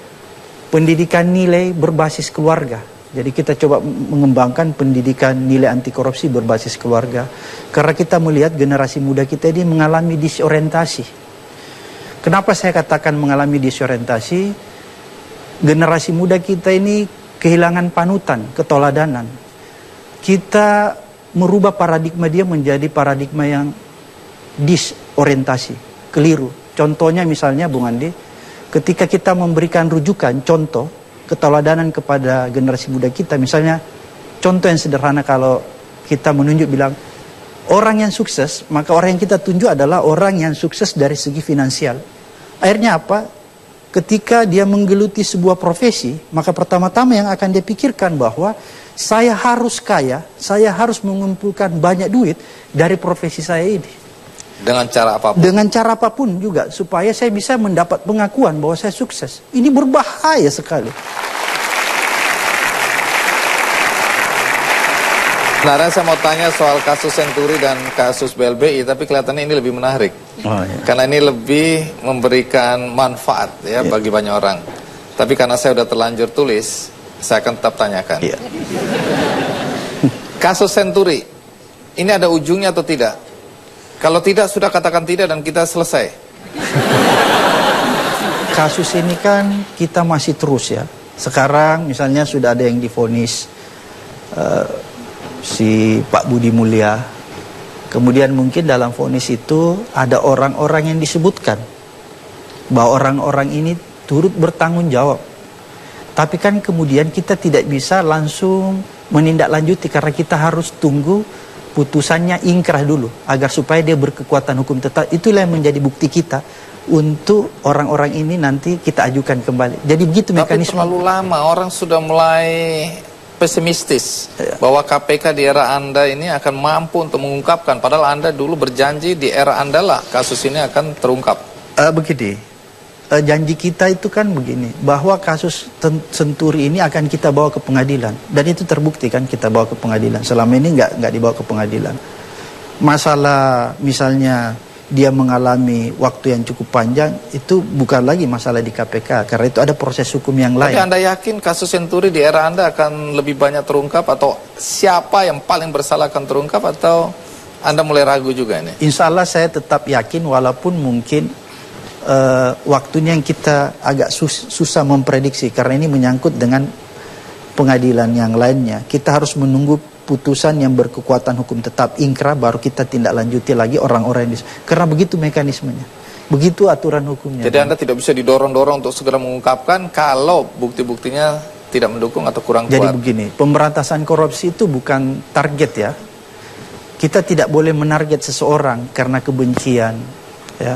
S3: pendidikan nilai berbasis keluarga. Jadi kita coba mengembangkan pendidikan nilai anti korupsi berbasis keluarga. Karena kita melihat generasi muda kita ini mengalami disorientasi. Kenapa saya katakan mengalami disorientasi? Generasi muda kita ini kehilangan panutan, keteladanan. Kita merubah paradigma dia menjadi paradigma yang disorientasi, keliru. Contohnya misalnya Bung Andi, ketika kita memberikan rujukan, contoh, keteladanan kepada generasi muda kita, misalnya contoh yang sederhana kalau kita menunjuk bilang, orang yang sukses, maka orang yang kita tunjuk adalah orang yang sukses dari segi finansial. Akhirnya apa? Ketika dia menggeluti sebuah profesi, maka pertama-tama yang akan dia pikirkan bahwa saya harus kaya, saya harus mengumpulkan banyak duit dari profesi saya ini.
S2: Dengan cara apapun?
S3: Dengan cara apapun juga, supaya saya bisa mendapat pengakuan bahwa saya sukses. Ini berbahaya sekali.
S2: Sebenarnya saya mau tanya soal kasus Senturi dan kasus BLBI, tapi kelihatannya ini lebih menarik.
S3: Oh, iya.
S2: Karena ini lebih memberikan manfaat ya bagi banyak orang. Tapi karena saya sudah terlanjur tulis, saya akan tetap tanyakan.
S3: Iya.
S2: Kasus Senturi, ini ada ujungnya atau tidak? Kalau tidak, sudah katakan tidak dan kita selesai.
S3: Kasus ini kan kita masih terus ya. Sekarang misalnya sudah ada yang divonis si Pak Budi Mulya. Kemudian mungkin dalam vonis itu ada orang-orang yang disebutkan bahwa orang-orang ini turut bertanggung jawab. Tapi kan kemudian kita tidak bisa langsung menindaklanjuti karena kita harus tunggu putusannya ingkrah dulu agar supaya dia berkekuatan hukum tetap. Itulah yang menjadi bukti kita untuk orang-orang ini nanti kita ajukan kembali. Jadi begitu mekanisme.
S2: Tapi terlalu lama, orang sudah mulai pesimistis bahwa KPK di era Anda ini akan mampu untuk mengungkapkan. Padahal Anda dulu berjanji di era Anda lah kasus ini akan terungkap.
S3: Begini, janji kita itu kan begini, bahwa kasus Senturi ini akan kita bawa ke pengadilan. Dan itu terbukti kan kita bawa ke pengadilan. Selama ini nggak dibawa ke pengadilan. Masalah misalnya dia mengalami waktu yang cukup panjang, itu bukan lagi masalah di KPK. Karena itu ada proses hukum yang lain.
S2: Tapi Anda yakin kasus Senturi di era Anda akan lebih banyak terungkap? Atau siapa yang paling bersalah akan terungkap? Atau Anda mulai ragu juga ini?
S3: Insya Allah saya tetap yakin walaupun mungkin waktunya yang kita agak susah memprediksi karena ini menyangkut dengan pengadilan yang lainnya. Kita harus menunggu putusan yang berkekuatan hukum tetap ingkrah baru kita tindak lanjuti lagi orang-orang yang karena begitu mekanismenya, begitu aturan hukumnya.
S2: Jadi Anda tidak bisa didorong-dorong untuk segera mengungkapkan kalau bukti-buktinya tidak mendukung atau kurang kuat.
S3: Jadi begini, pemberantasan korupsi itu bukan target ya. Kita tidak boleh menarget seseorang karena kebencian ya,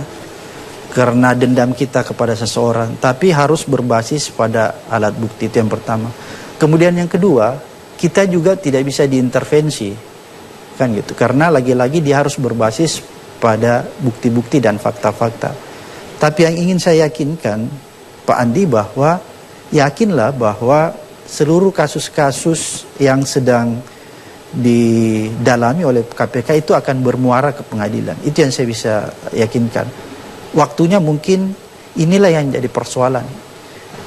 S3: karena dendam kita kepada seseorang, tapi harus berbasis pada alat bukti. Itu yang pertama. Kemudian yang kedua, kita juga tidak bisa diintervensi, kan gitu. Karena lagi-lagi dia harus berbasis pada bukti-bukti dan fakta-fakta. Tapi yang ingin saya yakinkan, Pak Andi, bahwa yakinlah bahwa seluruh kasus-kasus yang sedang didalami oleh KPK itu akan bermuara ke pengadilan. Itu yang saya bisa yakinkan. Waktunya mungkin inilah yang jadi persoalan.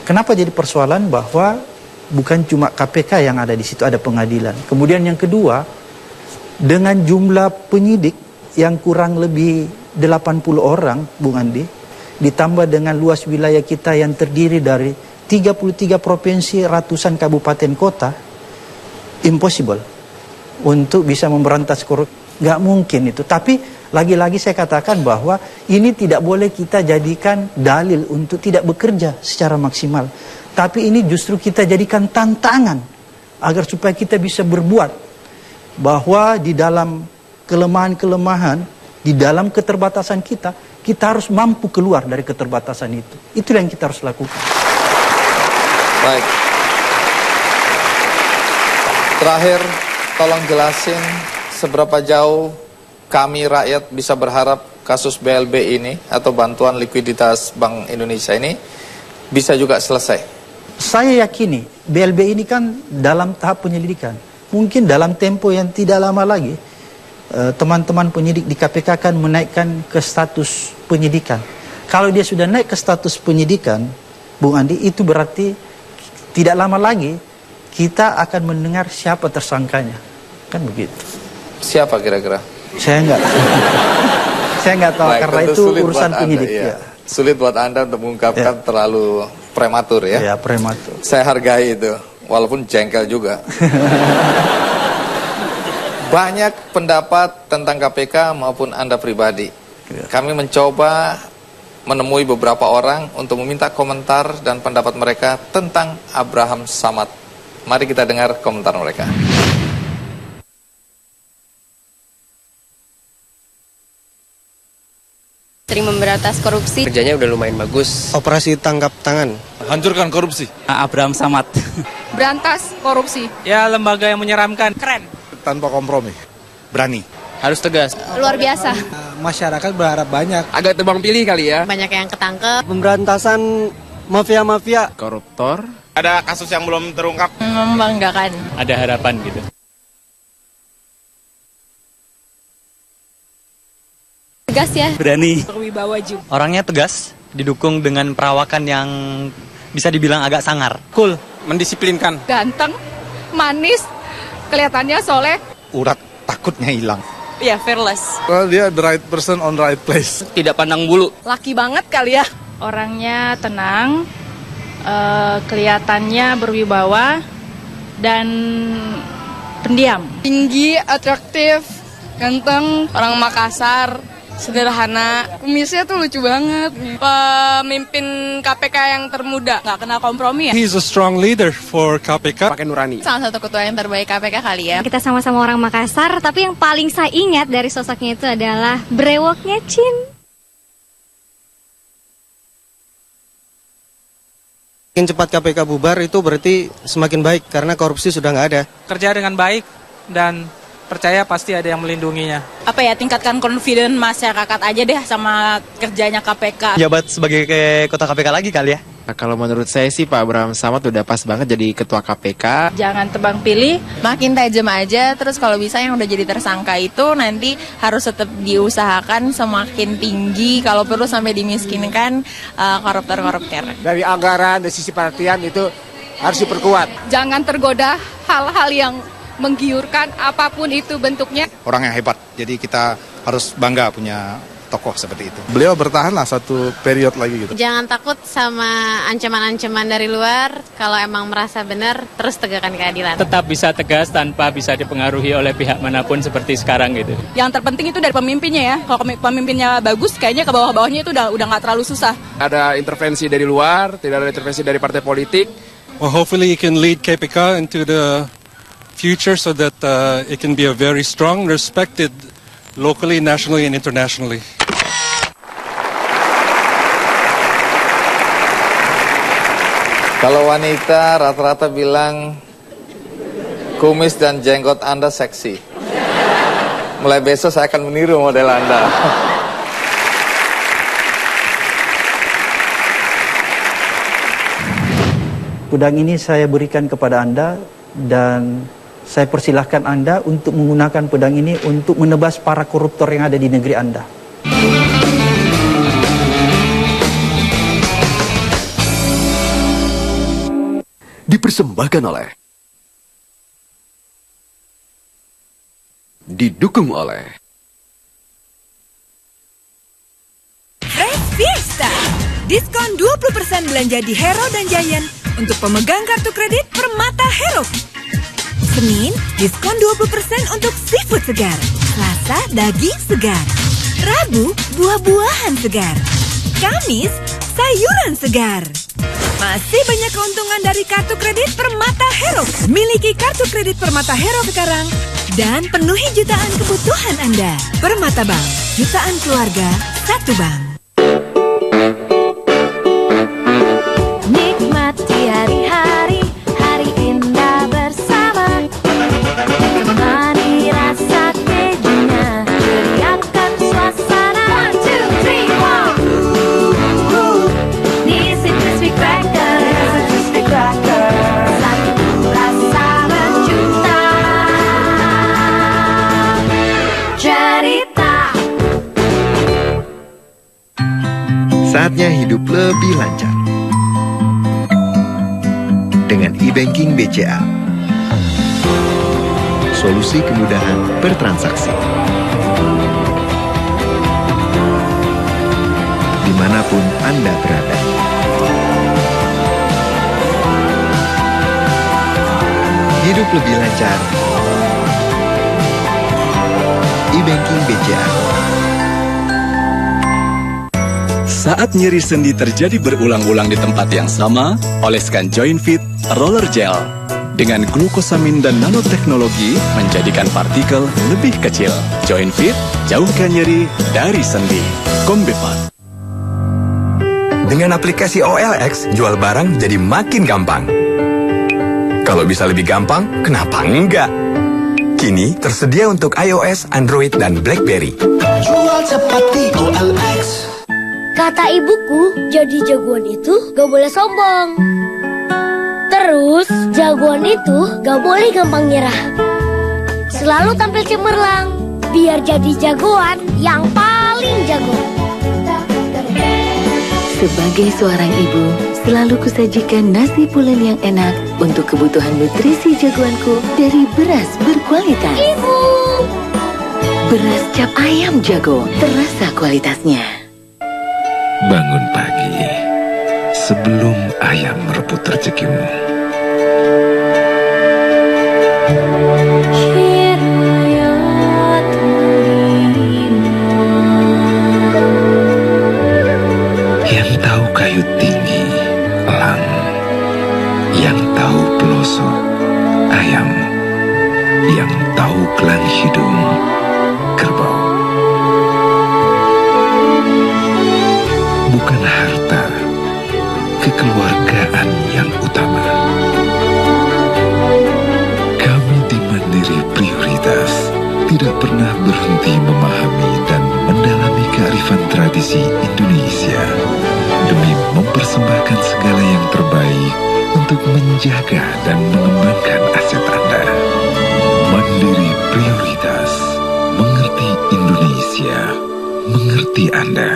S3: Kenapa jadi persoalan? Bahwa bukan cuma KPK yang ada di situ, ada pengadilan. Kemudian yang kedua, dengan jumlah penyidik yang kurang lebih 80 orang, Bung Andi, ditambah dengan luas wilayah kita yang terdiri dari 33 provinsi, ratusan kabupaten kota, impossible untuk bisa memberantas korupsi. Nggak mungkin itu. Tapi lagi-lagi saya katakan bahwa ini tidak boleh kita jadikan dalil untuk tidak bekerja secara maksimal. Tapi ini justru kita jadikan tantangan agar supaya kita bisa berbuat. Bahwa di dalam kelemahan-kelemahan, di dalam keterbatasan kita, kita harus mampu keluar dari keterbatasan itu. Itulah yang kita harus lakukan.
S2: Baik. Terakhir, tolong jelasin seberapa jauh kami rakyat bisa berharap kasus BLB ini atau bantuan likuiditas Bank Indonesia ini bisa juga selesai.
S3: Saya yakini BLB ini kan dalam tahap penyelidikan. Mungkin dalam tempo yang tidak lama lagi teman-teman penyidik di KPK akan menaikkan ke status penyidikan. Kalau dia sudah naik ke status penyidikan, Bung Andi, itu berarti tidak lama lagi kita akan mendengar siapa tersangkanya. Kan begitu.
S2: Siapa kira-kira?
S3: Saya nggak tahu. Baik, karena itu urusan penyidik.
S2: Ya. Sulit buat Anda untuk mengungkapkan terlalu prematur ya.
S3: Ya, prematur.
S2: Saya hargai itu, walaupun jengkel juga. Banyak pendapat tentang KPK maupun Anda pribadi. Kami mencoba menemui beberapa orang untuk meminta komentar dan pendapat mereka tentang Abraham Samad. Mari kita dengar komentar mereka.
S6: Sering memberantas korupsi.
S7: Kerjanya udah lumayan bagus.
S8: Operasi tangkap tangan.
S9: Hancurkan korupsi.
S7: Abraham Samad.
S6: Berantas korupsi.
S7: Ya, lembaga yang menyeramkan. Keren.
S9: Tanpa kompromi. Berani.
S7: Harus tegas.
S6: Luar biasa.
S8: Masyarakat berharap banyak.
S7: Agak tebang pilih kali ya.
S6: Banyak yang ketangkep.
S8: Pemberantasan mafia-mafia.
S7: Koruptor.
S9: Ada kasus yang belum terungkap.
S6: Membanggakan.
S7: Ada harapan gitu.
S6: Tegas ya.
S7: Berani.
S6: Berwibawa juga.
S7: Orangnya tegas, didukung dengan perawakan yang bisa dibilang agak sangar. Cool, mendisiplinkan.
S6: Ganteng, manis, kelihatannya soleh.
S9: Urat takutnya hilang.
S6: Ya, fearless.
S9: Well, dia the right person on the right place.
S7: Tidak pandang bulu.
S6: Laki banget kali ya. Orangnya tenang, kelihatannya berwibawa, dan pendiam.
S10: Tinggi, atraktif, ganteng, orang Makassar, sederhana. Kumisnya tuh lucu banget. Pemimpin KPK yang termuda, nggak kenal kompromi ya.
S11: He's a strong leader for KPK.
S10: Pakai nurani. Salah satu ketua yang terbaik KPK kali ya.
S12: Kita sama-sama orang Makassar, tapi yang paling saya ingat dari sosoknya itu adalah brewoknya Chin.
S8: Semakin cepat KPK bubar itu berarti semakin baik karena korupsi sudah nggak ada.
S13: Kerja dengan baik dan percaya pasti ada yang melindunginya.
S10: Apa ya, tingkatkan confidence masyarakat aja deh sama kerjanya KPK.
S7: Jabat sebagai kota KPK lagi kali ya.
S14: Nah, kalau menurut saya sih Pak Abraham Samad udah pas banget jadi ketua KPK.
S10: Jangan tebang pilih, makin tajam aja. Terus kalau bisa yang udah jadi tersangka itu nanti harus tetap diusahakan semakin tinggi. Kalau perlu sampai dimiskinkan koruptor-koruptor.
S15: Dari anggaran, dari sisi perhatian itu harus diperkuat.
S6: Jangan tergoda hal-hal yang menggiurkan apapun itu bentuknya.
S9: Orang yang hebat, jadi kita harus bangga punya tokoh seperti itu.
S16: Beliau bertahanlah satu periode lagi gitu.
S17: Jangan takut sama ancaman-ancaman dari luar. Kalau emang merasa benar, terus tegakkan keadilan.
S18: Tetap bisa tegas tanpa bisa dipengaruhi oleh pihak manapun seperti sekarang gitu.
S10: Yang terpenting itu dari pemimpinnya ya. Kalau pemimpinnya bagus, kayaknya ke bawah-bawahnya itu udah nggak terlalu susah.
S19: Ada intervensi dari luar, tidak ada intervensi dari partai politik.
S11: Well, hopefully he can lead KPK into the future so that it can be a very strong, respected locally, nationally, and internationally.
S2: Kalau wanita rata-rata bilang kumis dan jenggot Anda seksi. Mulai besok saya akan meniru model Anda.
S3: Pedang ini saya berikan kepada Anda dan saya persilahkan Anda untuk menggunakan pedang ini untuk menebas para koruptor yang ada di negeri Anda.
S4: Dipersembahkan oleh, didukung oleh
S20: Fresh Fiesta, diskon 20% belanja di Hero dan Giant untuk pemegang kartu kredit Permata Hero. Senin, diskon 20% untuk seafood segar. Selasa, daging segar. Rabu, buah-buahan segar. Kamis, sayuran segar. Masih banyak keuntungan dari kartu kredit Permata Hero. Miliki kartu kredit Permata Hero sekarang dan penuhi jutaan kebutuhan Anda. Permata Bank, jutaan keluarga, satu bank.
S21: Nikmati hari-hari, hari indah bersama. Temani rasa kejunya, teriakan suasana. 1, 2, 3, wow. This is crispy cracker. Satu rasa berjuta cerita.
S22: Saatnya hidup lebih lancar dengan e-banking BCA. Solusi kemudahan bertransaksi dimanapun Anda berada. Hidup lebih lancar. E-banking BCA.
S23: Saat nyeri sendi terjadi berulang-ulang di tempat yang sama, oleskan Joinfit Roller Gel. Dengan glukosamin dan nanoteknologi menjadikan partikel lebih kecil. Joinfit, jauhkan nyeri dari sendi. Kombifat.
S24: Dengan aplikasi OLX, jual barang jadi makin gampang. Kalau bisa lebih gampang, kenapa enggak? Kini tersedia untuk iOS, Android, dan BlackBerry.
S25: Jual cepat di OLX.
S26: Kata ibuku, jadi jagoan itu gak boleh sombong. Terus, jagoan itu gak boleh gampang nyerah. Selalu tampil cemerlang, biar jadi jagoan yang paling jago.
S27: Sebagai seorang ibu, selalu kusajikan nasi pulen yang enak untuk kebutuhan nutrisi jagoanku dari beras berkualitas.
S26: Ibu!
S27: Beras cap ayam jago, terasa kualitasnya.
S22: Bangun pagi
S1: sebelum ayam merebut rezekimu. Yang tahu kayu tinggi, elang. Yang tahu pelosok, ayam. Yang tahu gelang hidung, kerbau. Bukan harta, kekeluargaan yang utama. Kami di Mandiri Prioritas tidak pernah berhenti memahami dan mendalami kearifan tradisi Indonesia demi mempersembahkan segala yang terbaik untuk menjaga dan mengembangkan aset Anda. Mandiri Prioritas, mengerti Indonesia, mengerti Anda.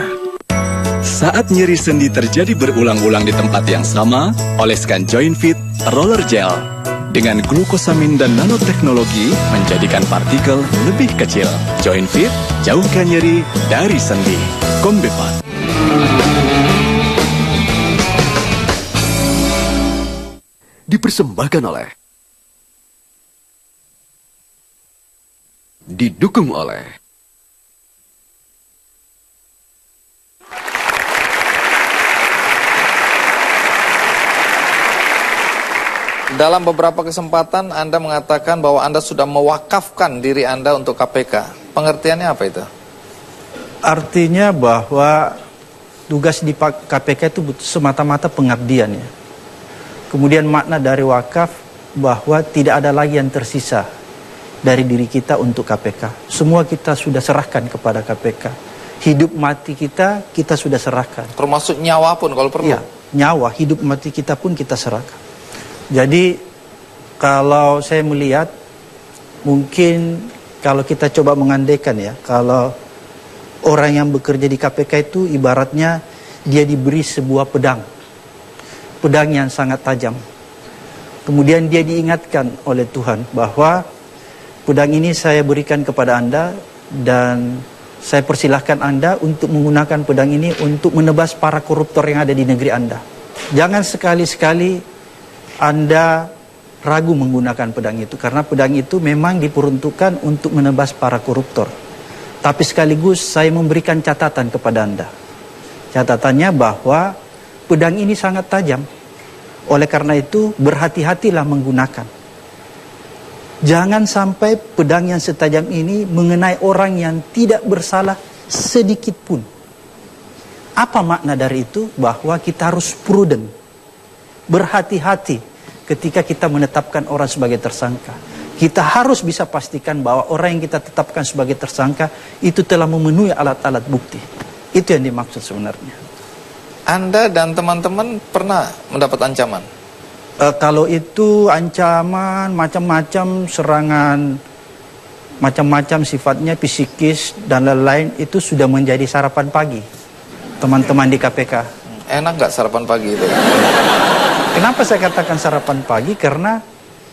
S23: Saat nyeri sendi terjadi berulang-ulang di tempat yang sama, oleskan Joint Fit Roller Gel. Dengan glukosamin dan nanoteknologi menjadikan partikel lebih kecil. Joint Fit, jauhkan nyeri dari sendi. Kombepat.
S4: Dipersembahkan oleh, didukung oleh
S2: dalam beberapa kesempatan Anda mengatakan bahwa Anda sudah mewakafkan diri Anda untuk KPK. Pengertiannya apa itu?
S3: Artinya bahwa tugas di KPK itu semata-mata pengabdian ya. Kemudian makna dari wakaf bahwa tidak ada lagi yang tersisa dari diri kita untuk KPK. Semua kita sudah serahkan kepada KPK. Hidup mati kita sudah serahkan.
S2: Termasuk nyawa pun kalau perlu.
S3: Iya, nyawa, hidup mati kita pun kita serahkan. Jadi kalau saya melihat mungkin kalau kita coba mengandaikan ya, kalau orang yang bekerja di KPK itu ibaratnya dia diberi sebuah pedang. Pedang yang sangat tajam. Kemudian dia diingatkan oleh Tuhan bahwa pedang ini saya berikan kepada Anda dan saya persilahkan Anda untuk menggunakan pedang ini untuk menebas para koruptor yang ada di negeri Anda. Jangan sekali-sekali Anda ragu menggunakan pedang itu, karena pedang itu memang diperuntukkan untuk menebas para koruptor. Tapi sekaligus saya memberikan catatan kepada Anda. Catatannya bahwa pedang ini sangat tajam. Oleh karena itu berhati-hatilah menggunakan. Jangan sampai pedang yang setajam ini mengenai orang yang tidak bersalah sedikit pun. Apa makna dari itu? Bahwa kita harus prudent, berhati-hati ketika kita menetapkan orang sebagai tersangka. Kita harus bisa pastikan bahwa orang yang kita tetapkan sebagai tersangka itu telah memenuhi alat-alat bukti. Itu yang dimaksud sebenarnya.
S2: Anda dan teman-teman pernah mendapat ancaman?
S3: Kalau itu ancaman, macam-macam serangan, macam-macam sifatnya psikis dan lain-lain, itu sudah menjadi sarapan pagi teman-teman di KPK.
S2: Enak nggak sarapan pagi itu?
S3: Kenapa saya katakan sarapan pagi? Karena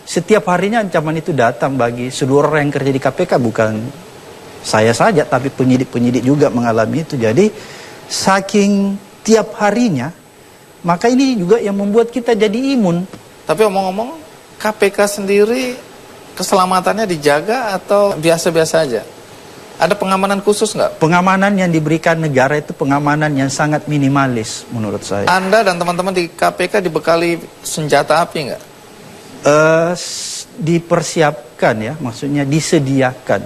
S3: setiap harinya ancaman itu datang bagi seluruh orang yang kerja di KPK. Bukan saya saja, tapi penyidik-penyidik juga mengalami itu. Jadi saking tiap harinya, maka ini juga yang membuat kita jadi imun.
S2: Tapi omong-omong, KPK sendiri keselamatannya dijaga atau biasa-biasa aja? Ada pengamanan khusus nggak?
S3: Pengamanan yang diberikan negara itu pengamanan yang sangat minimalis menurut saya.
S2: Anda dan teman-teman di KPK dibekali senjata api nggak?
S3: Dipersiapkan ya, maksudnya disediakan.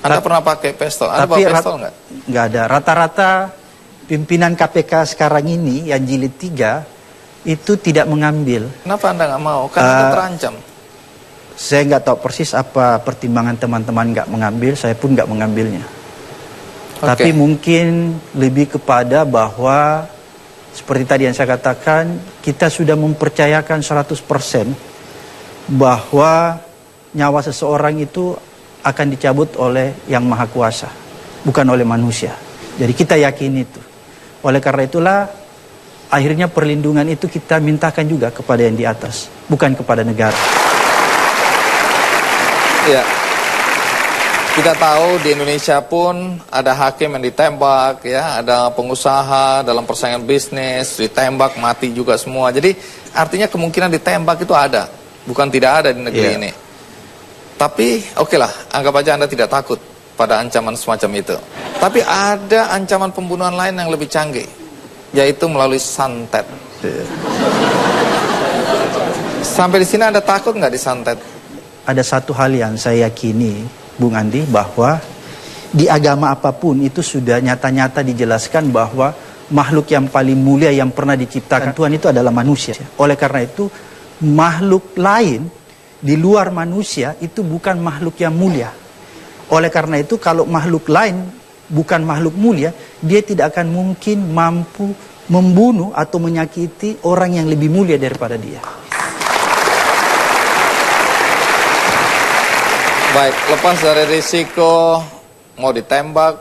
S2: Anda pernah pakai pistol? Anda bawa pistol nggak?
S3: Nggak ada. Rata-rata pimpinan KPK sekarang ini yang jilid 3 itu tidak mengambil.
S2: Kenapa Anda nggak mau? Karena Anda terancam.
S3: Saya nggak tahu persis apa pertimbangan teman-teman nggak mengambil, saya pun nggak mengambilnya. Tapi mungkin lebih kepada bahwa seperti tadi yang saya katakan, kita sudah mempercayakan 100% bahwa nyawa seseorang itu akan dicabut oleh Yang Maha Kuasa, bukan oleh manusia. Jadi kita yakin itu. Oleh karena itulah akhirnya perlindungan itu kita mintakan juga kepada yang di atas, bukan kepada negara.
S2: Ya. Kita tahu di Indonesia pun ada hakim yang ditembak, ya, ada pengusaha dalam persaingan bisnis ditembak mati juga semua. Jadi artinya kemungkinan ditembak itu ada, bukan tidak ada di negeri ini. Tapi oke lah, anggap aja Anda tidak takut pada ancaman semacam itu. Tapi ada ancaman pembunuhan lain yang lebih canggih, yaitu melalui santet. Sampai di sini Anda takut nggak disantet?
S3: Ada satu hal yang saya yakini, Bung Andi, bahwa di agama apapun itu sudah nyata-nyata dijelaskan bahwa makhluk yang paling mulia yang pernah diciptakan Tuhan itu adalah manusia. Oleh karena itu, makhluk lain di luar manusia itu bukan makhluk yang mulia. Oleh karena itu, kalau makhluk lain bukan makhluk mulia, dia tidak akan mungkin mampu membunuh atau menyakiti orang yang lebih mulia daripada dia.
S2: Baik, lepas dari risiko mau ditembak,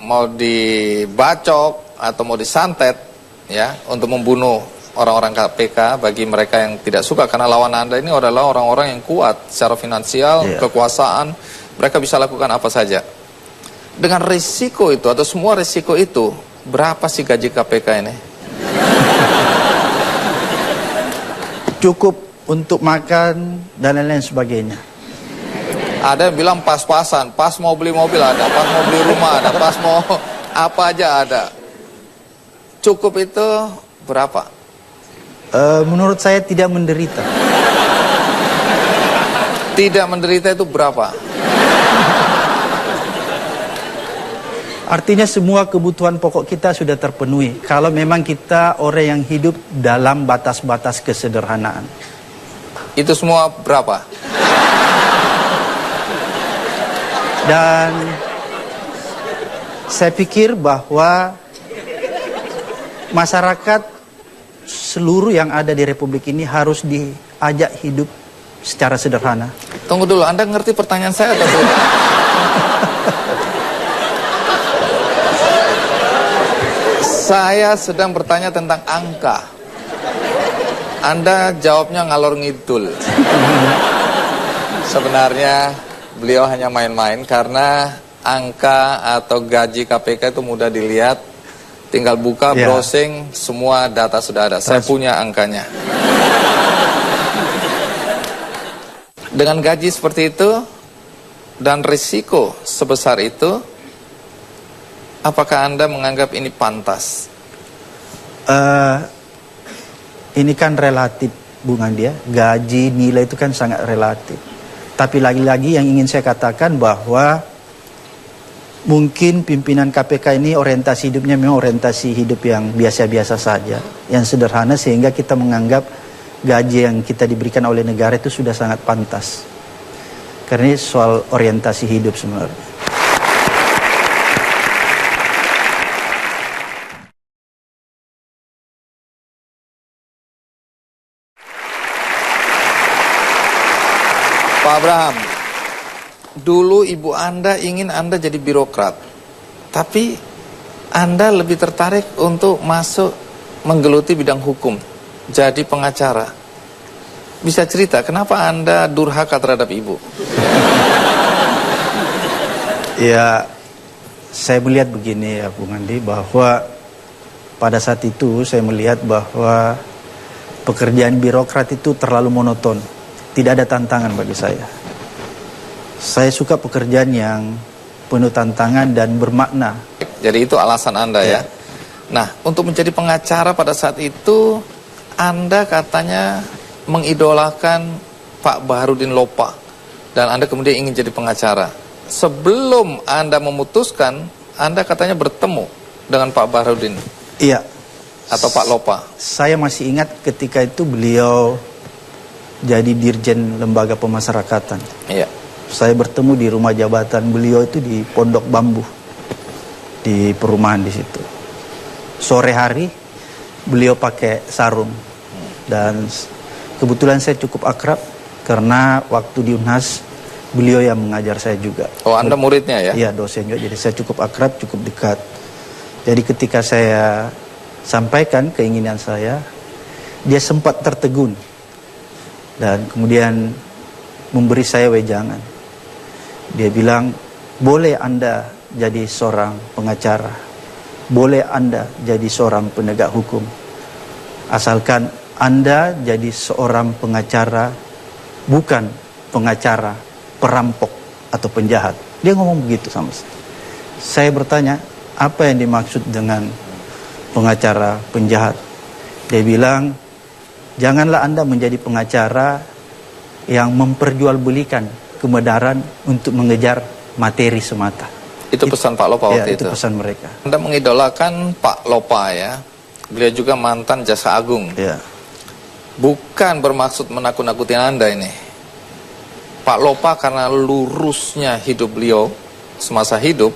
S2: mau dibacok, atau mau disantet, ya, untuk membunuh orang-orang KPK, bagi mereka yang tidak suka, karena lawan Anda ini adalah orang-orang yang kuat secara finansial, kekuasaan, mereka bisa lakukan apa saja. Dengan risiko itu, atau semua risiko itu, berapa sih gaji KPK ini?
S3: Cukup untuk makan dan lain-lain sebagainya.
S2: Ada yang bilang pas-pasan, pas mau beli mobil ada, pas mau beli rumah ada, pas mau apa aja ada. Cukup itu berapa?
S3: Menurut saya tidak menderita.
S2: Tidak menderita itu berapa?
S3: Artinya semua kebutuhan pokok kita sudah terpenuhi. Kalau memang kita orang yang hidup dalam batas-batas kesederhanaan.
S2: Itu semua berapa?
S3: Dan saya pikir bahwa masyarakat seluruh yang ada di Republik ini harus diajak hidup secara sederhana.
S2: Tunggu dulu, Anda ngerti pertanyaan saya atau tidak? Saya sedang bertanya tentang angka. Anda jawabnya ngalor ngidul. Sebenarnya beliau hanya main-main karena angka atau gaji KPK itu mudah dilihat. Tinggal buka, browsing, semua data sudah ada. Saya punya angkanya. Dengan gaji seperti itu dan risiko sebesar itu, apakah Anda menganggap ini pantas?
S3: Ini kan relatif, Bung Andi, ya. Gaji, nilai itu kan sangat relatif. Tapi lagi-lagi yang ingin saya katakan bahwa mungkin pimpinan KPK ini orientasi hidupnya memang orientasi hidup yang biasa-biasa saja, yang sederhana, sehingga kita menganggap gaji yang kita diberikan oleh negara itu sudah sangat pantas. Karena ini soal orientasi hidup sebenarnya.
S2: Pak Abraham, dulu ibu Anda ingin Anda jadi birokrat, tapi Anda lebih tertarik untuk masuk menggeluti bidang hukum, jadi pengacara. Bisa cerita kenapa Anda durhaka terhadap ibu?
S3: Ya, saya melihat begini ya Bung Andi, bahwa pada saat itu saya melihat bahwa pekerjaan birokrat itu terlalu monoton. Tidak ada tantangan bagi saya. Saya suka pekerjaan yang penuh tantangan dan bermakna.
S2: Jadi itu alasan Anda ya. Nah, untuk menjadi pengacara pada saat itu, Anda katanya mengidolakan Pak Baharudin Lopa. Dan Anda kemudian ingin jadi pengacara. Sebelum Anda memutuskan, Anda katanya bertemu dengan Pak Baharudin.
S3: Iya.
S2: Atau Pak Lopa.
S3: Saya masih ingat ketika itu beliau jadi Dirjen Lembaga Pemasyarakatan.
S2: Iya.
S3: Saya bertemu di rumah jabatan beliau itu di Pondok Bambu, di perumahan di situ. Sore hari beliau pakai sarung, dan kebetulan saya cukup akrab karena waktu di Unhas beliau yang mengajar saya juga.
S2: Oh, Anda muridnya ya?
S3: Iya, dosen juga. Jadi saya cukup akrab, cukup dekat. Jadi ketika saya sampaikan keinginan saya, dia sempat tertegun dan kemudian memberi saya wejangan. Dia bilang, boleh Anda jadi seorang pengacara, boleh Anda jadi seorang penegak hukum, asalkan Anda jadi seorang pengacara, bukan pengacara perampok atau penjahat. Dia ngomong begitu sama saya. Saya bertanya, apa yang dimaksud dengan pengacara penjahat? Dia bilang, janganlah Anda menjadi pengacara yang memperjualbelikan kebenaran untuk mengejar materi semata.
S2: Itu pesan Pak Lopa waktu itu?
S3: Itu pesan mereka.
S2: Anda mengidolakan Pak Lopa ya. Beliau juga mantan Jaksa Agung.
S3: Ya.
S2: Bukan bermaksud menakut-nakuti Anda ini. Pak Lopa karena lurusnya hidup beliau semasa hidup,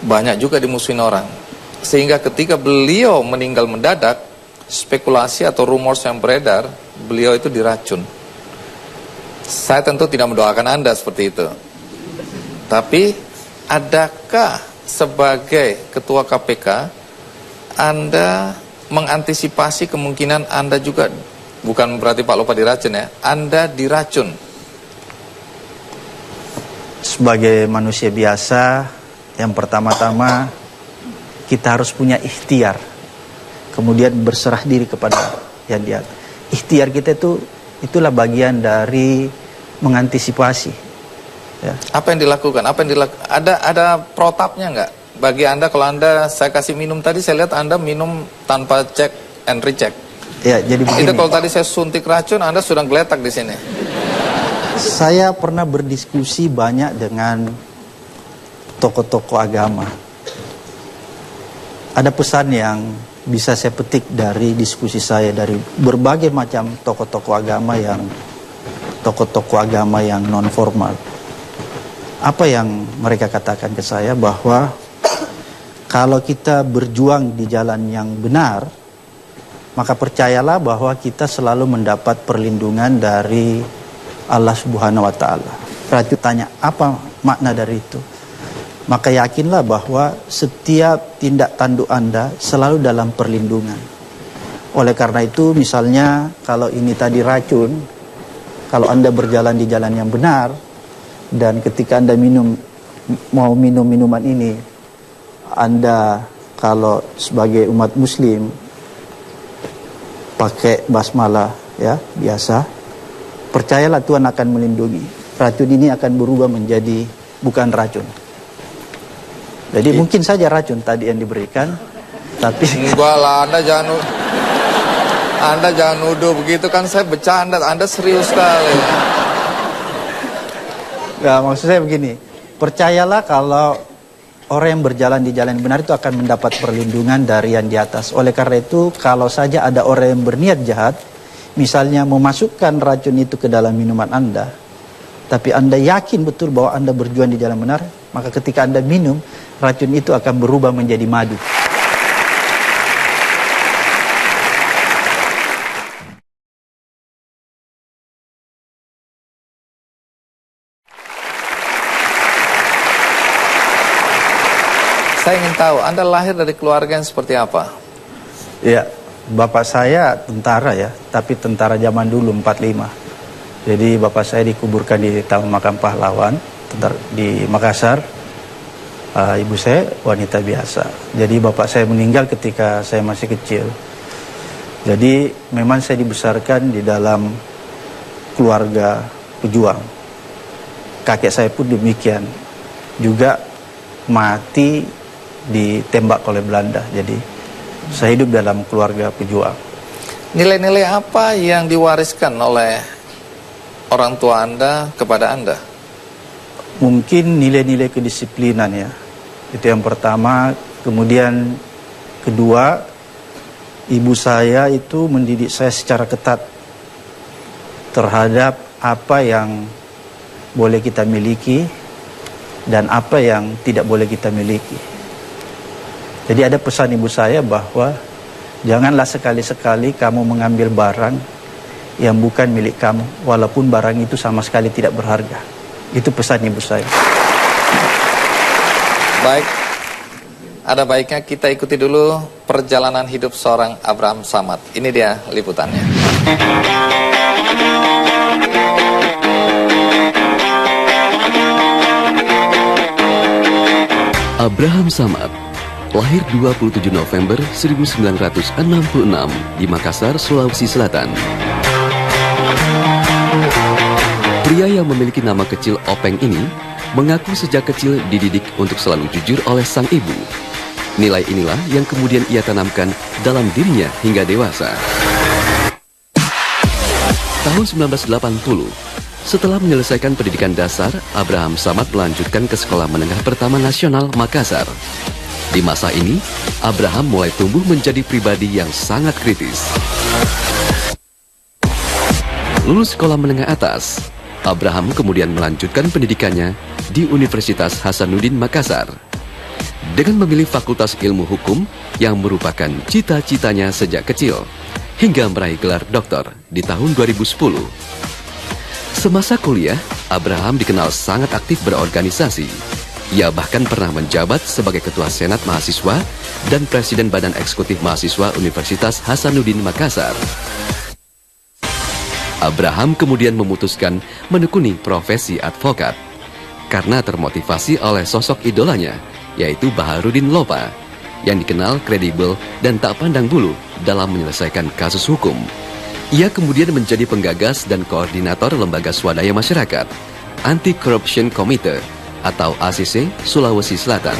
S2: banyak juga dimusuhin orang. Sehingga ketika beliau meninggal mendadak, spekulasi atau rumors yang beredar, beliau itu diracun. Saya tentu tidak mendoakan Anda seperti itu. Tapi, adakah sebagai Ketua KPK, Anda mengantisipasi kemungkinan Anda juga, bukan berarti Pak Lopa diracun ya, Anda diracun?
S3: Sebagai manusia biasa, yang pertama-tama kita harus punya ikhtiar, kemudian berserah diri kepada yang dia. Ikhtiar kita itulah bagian dari mengantisipasi. Ya.
S2: Apa yang dilakukan? Ada protapnya nggak? Bagi Anda, kalau Anda, saya kasih minum tadi, saya lihat Anda minum tanpa check and recheck.
S3: Ya, jadi begini.
S2: Itu kalau tadi saya suntik racun, Anda sudah geletak di sini.
S3: Saya pernah berdiskusi banyak dengan tokoh-tokoh agama. Ada pesan yang bisa saya petik dari diskusi saya dari berbagai macam tokoh-tokoh agama yang non formal. Apa yang mereka katakan ke saya, bahwa kalau kita berjuang di jalan yang benar, maka percayalah bahwa kita selalu mendapat perlindungan dari Allah Subhanahu wa Ta'ala. Berarti tanya, apa makna dari itu? Maka yakinlah bahwa setiap tindak tanduk Anda selalu dalam perlindungan. Oleh karena itu, misalnya kalau ini tadi racun, kalau Anda berjalan di jalan yang benar, dan ketika Anda mau minum minuman ini, Anda kalau sebagai umat muslim pakai basmalah ya biasa, percayalah Tuhan akan melindungi. Racun ini akan berubah menjadi bukan racun. Jadi mungkin saja racun tadi yang diberikan, tapi
S2: enggak lah, Anda jangan nuduh begitu, kan saya bercanda, Anda serius sekali.
S3: Nah, maksud saya begini, percayalah kalau orang yang berjalan di jalan yang benar itu akan mendapat perlindungan dari yang di atas. Oleh karena itu, kalau saja ada orang yang berniat jahat, misalnya memasukkan racun itu ke dalam minuman Anda, tapi Anda yakin betul bahwa Anda berjuang di jalan benar, maka ketika Anda minum, racun itu akan berubah menjadi madu.
S2: Saya ingin tahu, Anda lahir dari keluarga yang seperti apa?
S3: Ya, bapak saya tentara ya, tapi tentara zaman dulu 45. Jadi bapak saya dikuburkan di Taman Makam Pahlawan di Makassar. Ibu saya wanita biasa. Jadi bapak saya meninggal ketika saya masih kecil. Jadi memang saya dibesarkan di dalam keluarga pejuang. Kakek saya pun demikian. Juga mati ditembak oleh Belanda. Jadi saya hidup dalam keluarga pejuang.
S2: Nilai-nilai apa yang diwariskan oleh orang tua Anda kepada Anda?
S3: Mungkin nilai-nilai kedisiplinan ya. Itu yang pertama. Kemudian kedua, ibu saya itu mendidik saya secara ketat terhadap apa yang boleh kita miliki dan apa yang tidak boleh kita miliki. Jadi ada pesan ibu saya bahwa janganlah sekali-sekali kamu mengambil barang yang bukan milik kamu, walaupun barang itu sama sekali tidak berharga. Itu pesan ibu saya.
S2: Baik, ada baiknya kita ikuti dulu perjalanan hidup seorang Abraham Samad. Ini dia liputannya.
S4: Abraham Samad lahir 27 November 1966 di Makassar, Sulawesi Selatan. Pria yang memiliki nama kecil Openg ini mengaku sejak kecil dididik untuk selalu jujur oleh sang ibu. Nilai inilah yang kemudian ia tanamkan dalam dirinya hingga dewasa. Tahun 1980, setelah menyelesaikan pendidikan dasar, Abraham Samad melanjutkan ke Sekolah Menengah Pertama Nasional Makassar. Di masa ini, Abraham mulai tumbuh menjadi pribadi yang sangat kritis. Lulus sekolah menengah atas, Abraham kemudian melanjutkan pendidikannya di Universitas Hasanuddin Makassar. Dengan memilih Fakultas Ilmu Hukum yang merupakan cita-citanya sejak kecil, hingga meraih gelar doktor di tahun 2010. Semasa kuliah, Abraham dikenal sangat aktif berorganisasi. Ia bahkan pernah menjabat sebagai Ketua Senat Mahasiswa dan Presiden Badan Eksekutif Mahasiswa Universitas Hasanuddin Makassar. Abraham kemudian memutuskan menekuni profesi advokat karena termotivasi oleh sosok idolanya, yaitu Baharudin Lopa, yang dikenal kredibel dan tak pandang bulu dalam menyelesaikan kasus hukum. Ia kemudian menjadi penggagas dan koordinator Lembaga Swadaya Masyarakat, Anti-Corruption Committee, atau ACC Sulawesi Selatan.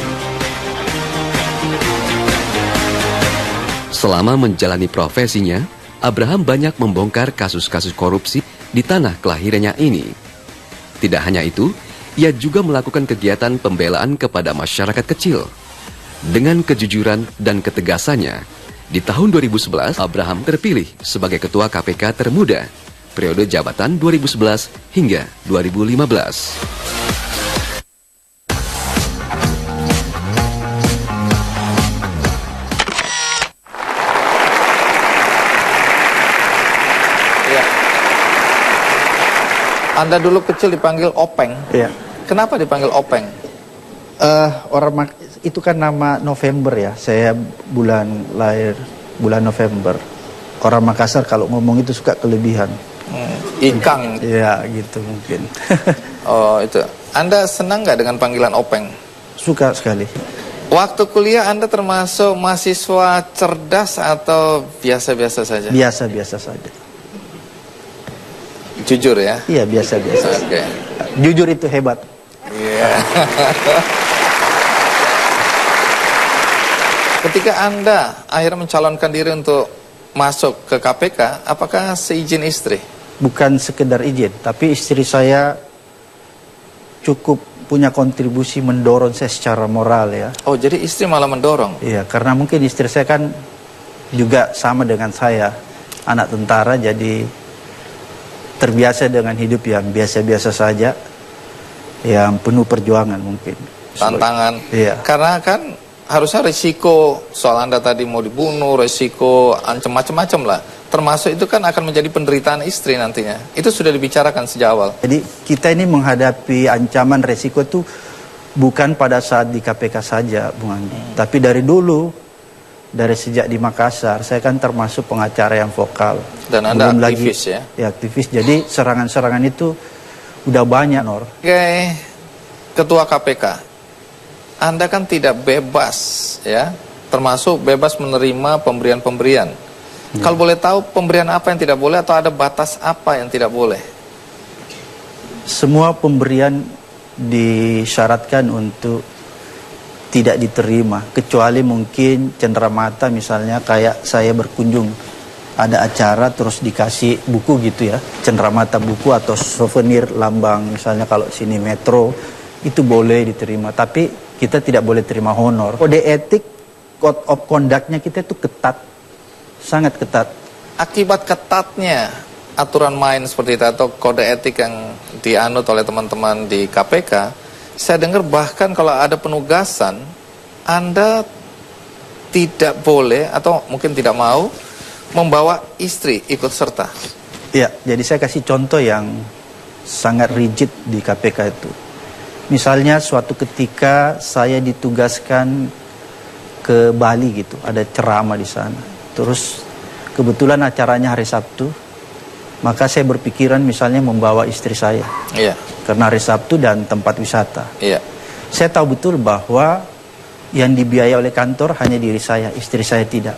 S4: Selama menjalani profesinya, Abraham banyak membongkar kasus-kasus korupsi di tanah kelahirannya ini. Tidak hanya itu, ia juga melakukan kegiatan pembelaan kepada masyarakat kecil. Dengan kejujuran dan ketegasannya, di tahun 2011, Abraham terpilih sebagai Ketua KPK termuda, periode jabatan 2011 hingga 2015.
S2: Anda dulu kecil dipanggil Openg.
S3: Iya.
S2: Kenapa dipanggil Openg?
S3: Itu kan nama November ya. Saya lahir bulan November. Orang Makassar kalau ngomong itu suka kelebihan.
S2: Ikang.
S3: Iya, gitu mungkin.
S2: Oh, itu. Anda senang nggak dengan panggilan Openg?
S3: Suka sekali.
S2: Waktu kuliah Anda termasuk mahasiswa cerdas atau biasa-biasa saja?
S3: Biasa-biasa saja.
S2: Jujur ya?
S3: Iya, biasa-biasa.
S2: Oke.
S3: Jujur itu hebat.
S2: Iya. Ketika Anda akhirnya mencalonkan diri untuk masuk ke KPK, apakah seizin istri?
S3: Bukan sekedar izin, tapi istri saya cukup punya kontribusi mendorong saya secara moral ya.
S2: Oh, jadi istri malah mendorong?
S3: Iya, karena mungkin istri saya kan juga sama dengan saya, anak tentara, jadi terbiasa dengan hidup yang biasa-biasa saja, yang penuh perjuangan mungkin.
S2: Tantangan.
S3: Iya.
S2: Karena kan harusnya risiko, soal Anda tadi mau dibunuh, risiko macam-macam lah. Termasuk itu kan akan menjadi penderitaan istri nantinya. Itu sudah dibicarakan sejak awal.
S3: Jadi kita ini menghadapi ancaman risiko itu bukan pada saat di KPK saja, Bung Anggi. Tapi dari dulu, dari sejak di Makassar, saya kan termasuk pengacara yang vokal.
S2: Dan Anda aktivis ya?
S3: Ya, aktivis. Jadi serangan-serangan itu udah banyak, Nor.
S2: Oke, Ketua KPK, Anda kan tidak bebas ya, termasuk bebas menerima pemberian-pemberian. Kalau boleh tahu pemberian apa yang tidak boleh atau ada batas apa yang tidak boleh?
S3: Semua pemberian disyaratkan untuk tidak diterima, kecuali mungkin cenderamata, misalnya kayak saya berkunjung ada acara terus dikasih buku gitu ya, cenderamata buku atau souvenir lambang, misalnya kalau sini Metro, itu boleh diterima, tapi kita tidak boleh terima honor. Kode etik, code of conduct-nya kita itu ketat, sangat ketat.
S2: Akibat ketatnya aturan main seperti itu atau kode etik yang dianut oleh teman-teman di KPK, saya dengar bahkan kalau ada penugasan, Anda tidak boleh atau mungkin tidak mau membawa istri ikut serta.
S3: Ya, jadi saya kasih contoh yang sangat rigid di KPK itu. Misalnya suatu ketika saya ditugaskan ke Bali gitu, ada ceramah di sana. Terus kebetulan acaranya hari Sabtu, maka saya berpikiran misalnya membawa istri saya.
S2: Iya.
S3: Karena hari Sabtu dan tempat wisata.
S2: Iya.
S3: Saya tahu betul bahwa yang dibiayai oleh kantor hanya diri saya, istri saya tidak.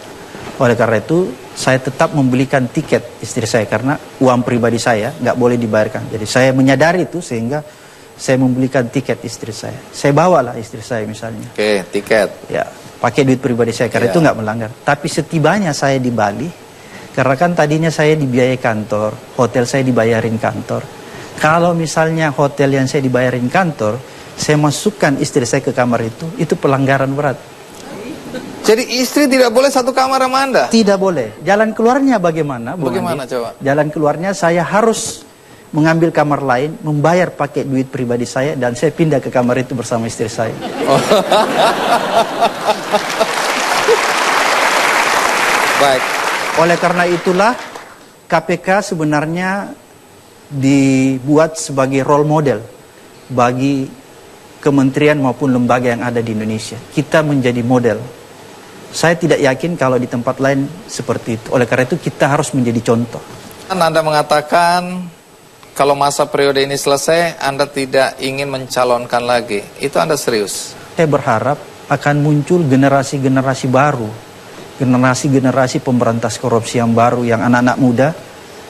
S3: Oleh karena itu, saya tetap membelikan tiket istri saya karena uang pribadi saya nggak boleh dibayarkan. Jadi saya menyadari itu sehingga saya membelikan tiket istri saya. Saya bawalah istri saya misalnya.
S2: Oke, tiket.
S3: Ya, pakai duit pribadi saya karena itu nggak melanggar. Tapi setibanya saya di Bali, karena kan tadinya saya dibiayai kantor, hotel saya dibayarin kantor. Kalau misalnya hotel yang saya dibayarin kantor, saya masukkan istri saya ke kamar itu pelanggaran berat.
S2: Jadi istri tidak boleh satu kamar sama Anda?
S3: Tidak boleh. Jalan keluarnya bagaimana?
S2: Bagaimana coba?
S3: Jalan keluarnya saya harus mengambil kamar lain, membayar pakai duit pribadi saya, dan saya pindah ke kamar itu bersama istri saya.
S2: Oh. Baik.
S3: Oleh karena itulah KPK sebenarnya dibuat sebagai role model bagi kementerian maupun lembaga yang ada di Indonesia. Kita menjadi model. Saya tidak yakin kalau di tempat lain seperti itu. Oleh karena itu kita harus menjadi contoh.
S2: Anda mengatakan kalau masa periode ini selesai, Anda tidak ingin mencalonkan lagi. Itu Anda serius?
S3: Saya berharap akan muncul generasi-generasi baru. Generasi-generasi pemberantas korupsi yang baru, yang anak-anak muda.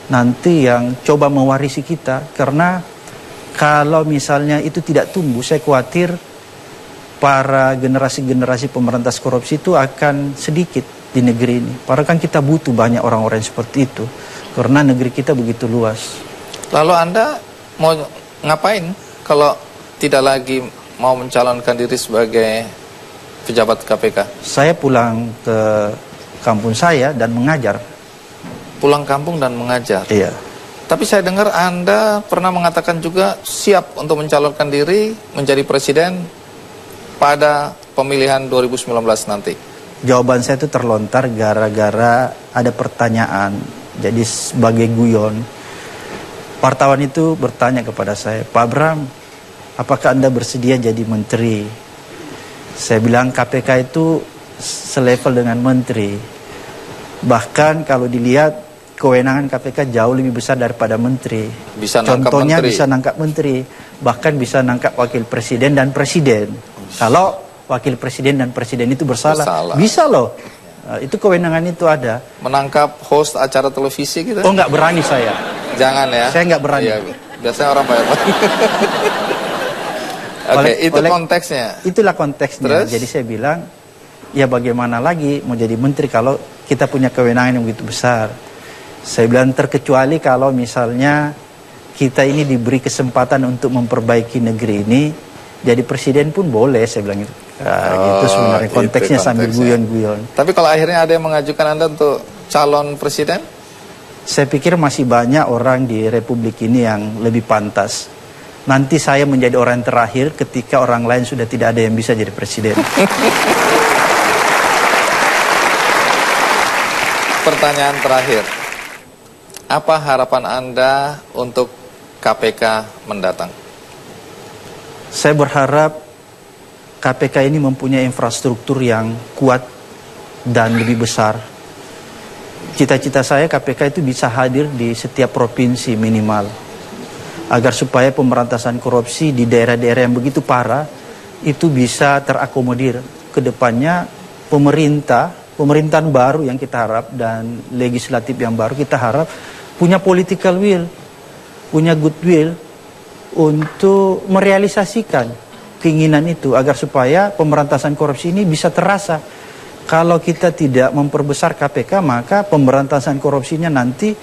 S3: Nanti yang coba mewarisi kita. Karena kalau misalnya itu tidak tumbuh, saya khawatir para generasi-generasi pemberantas korupsi itu akan sedikit di negeri ini. Padahal kan kita butuh banyak orang-orang seperti itu. Karena negeri kita begitu luas.
S2: Lalu Anda mau ngapain kalau tidak lagi mau mencalonkan diri sebagai pejabat KPK?
S3: Saya pulang ke kampung saya dan mengajar.
S2: Pulang kampung dan mengajar?
S3: Iya.
S2: Tapi saya dengar Anda pernah mengatakan juga siap untuk mencalonkan diri menjadi presiden pada pemilihan 2019 nanti.
S3: Jawaban saya itu terlontar gara-gara ada pertanyaan. Jadi sebagai guyon, wartawan itu bertanya kepada saya, Pak Bram, apakah Anda bersedia jadi menteri? Saya bilang KPK itu selevel dengan menteri. Bahkan kalau dilihat kewenangan KPK jauh lebih besar daripada menteri.
S2: Bisa nangkap
S3: Contohnya
S2: menteri.
S3: bisa nangkap menteri, bahkan bisa nangkap wakil presiden dan presiden. Kalau wakil presiden dan presiden itu bersalah. Bisa loh. Itu kewenangan itu ada.
S2: Menangkap host acara televisi gitu?
S3: Oh, nggak berani saya.
S2: Jangan ya.
S3: Saya nggak berani.
S2: Iya, biasanya orang bayar. Oke, itu konteksnya.
S3: Itulah konteksnya.
S2: Terus?
S3: Jadi saya bilang, ya bagaimana lagi mau jadi menteri kalau kita punya kewenangan yang begitu besar. Saya bilang terkecuali kalau misalnya kita ini diberi kesempatan untuk memperbaiki negeri ini, jadi presiden pun boleh, saya bilang itu. Itu sebenarnya konteksnya sambil guyon-guyon.
S2: Tapi kalau akhirnya ada yang mengajukan Anda untuk calon presiden?
S3: Saya pikir masih banyak orang di Republik ini yang lebih pantas. Nanti saya menjadi orang terakhir ketika orang lain sudah tidak ada yang bisa jadi presiden.
S2: Pertanyaan terakhir. Apa harapan Anda untuk KPK mendatang?
S3: Saya berharap KPK ini mempunyai infrastruktur yang kuat dan lebih besar. Cita-cita saya KPK itu bisa hadir di setiap provinsi minimal. Agar supaya pemberantasan korupsi di daerah-daerah yang begitu parah itu bisa terakomodir. Kedepannya pemerintahan baru yang kita harap dan legislatif yang baru kita harap punya political will, punya goodwill untuk merealisasikan keinginan itu agar supaya pemberantasan korupsi ini bisa terasa. Kalau kita tidak memperbesar KPK, maka pemberantasan korupsinya nanti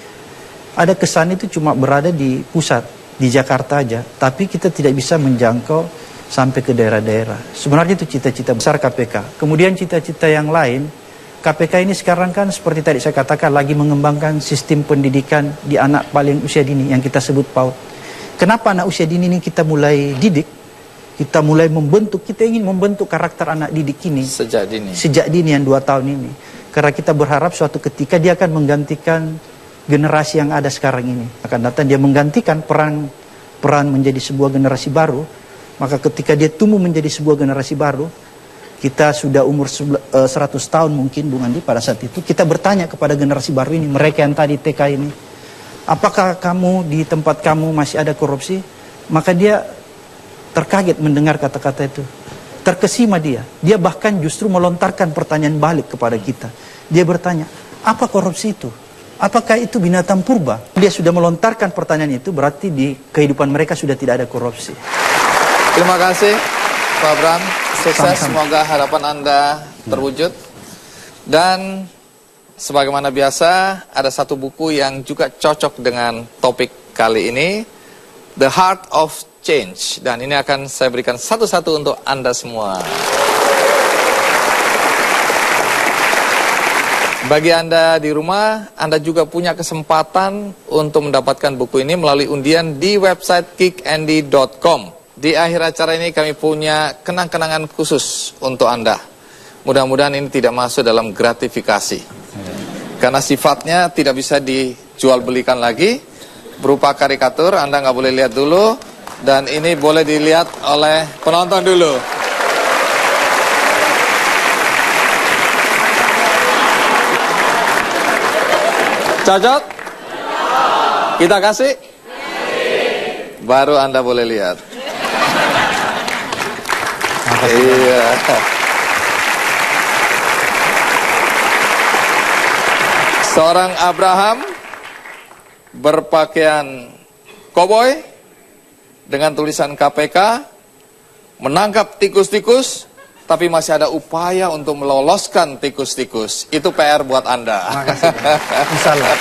S3: ada kesan itu cuma berada di pusat, di Jakarta aja, tapi kita tidak bisa menjangkau sampai ke daerah-daerah. Sebenarnya itu cita-cita besar KPK. Kemudian cita-cita yang lain, KPK ini sekarang kan seperti tadi saya katakan lagi mengembangkan sistem pendidikan di anak paling usia dini yang kita sebut PAUD. Kenapa anak usia dini ini kita mulai didik? Kita mulai membentuk, kita ingin membentuk karakter anak didik ini
S2: sejak dini
S3: yang 2 tahun ini. Karena kita berharap suatu ketika dia akan menggantikan generasi yang ada sekarang ini. Akan datang dia menggantikan peran menjadi sebuah generasi baru. Maka ketika dia tumbuh menjadi sebuah generasi baru, kita sudah umur 100 tahun mungkin Bung Andi pada saat itu, kita bertanya kepada generasi baru ini, mereka yang tadi TK ini, apakah kamu di tempat kamu masih ada korupsi? Maka dia terkaget mendengar kata-kata itu. Terkesima dia. Dia bahkan justru melontarkan pertanyaan balik kepada kita. Dia bertanya, apa korupsi itu? Apakah itu binatang purba? Dia sudah melontarkan pertanyaan itu, berarti di kehidupan mereka sudah tidak ada korupsi.
S2: Terima kasih Pak Abraham. Sukses,
S3: Sama-sama.
S2: semoga harapan Anda terwujud. Dan sebagaimana biasa, ada satu buku yang juga cocok dengan topik kali ini, The Heart of Change. Dan ini akan saya berikan satu-satu untuk Anda semua. Bagi Anda di rumah, Anda juga punya kesempatan untuk mendapatkan buku ini melalui undian di website kickandy.com. Di akhir acara ini kami punya kenang-kenangan khusus untuk Anda. Mudah-mudahan ini tidak masuk dalam gratifikasi. Karena sifatnya tidak bisa dijual belikan lagi. Berupa karikatur, Anda nggak boleh lihat dulu. Dan ini boleh dilihat oleh penonton dulu. Cocok? Kita kasih? Baru Anda boleh lihat. Iya. Seorang Abraham berpakaian koboi dengan tulisan KPK, menangkap tikus-tikus, tapi masih ada upaya untuk meloloskan tikus-tikus. Itu PR buat Anda.
S3: Terima kasih. Insyaallah.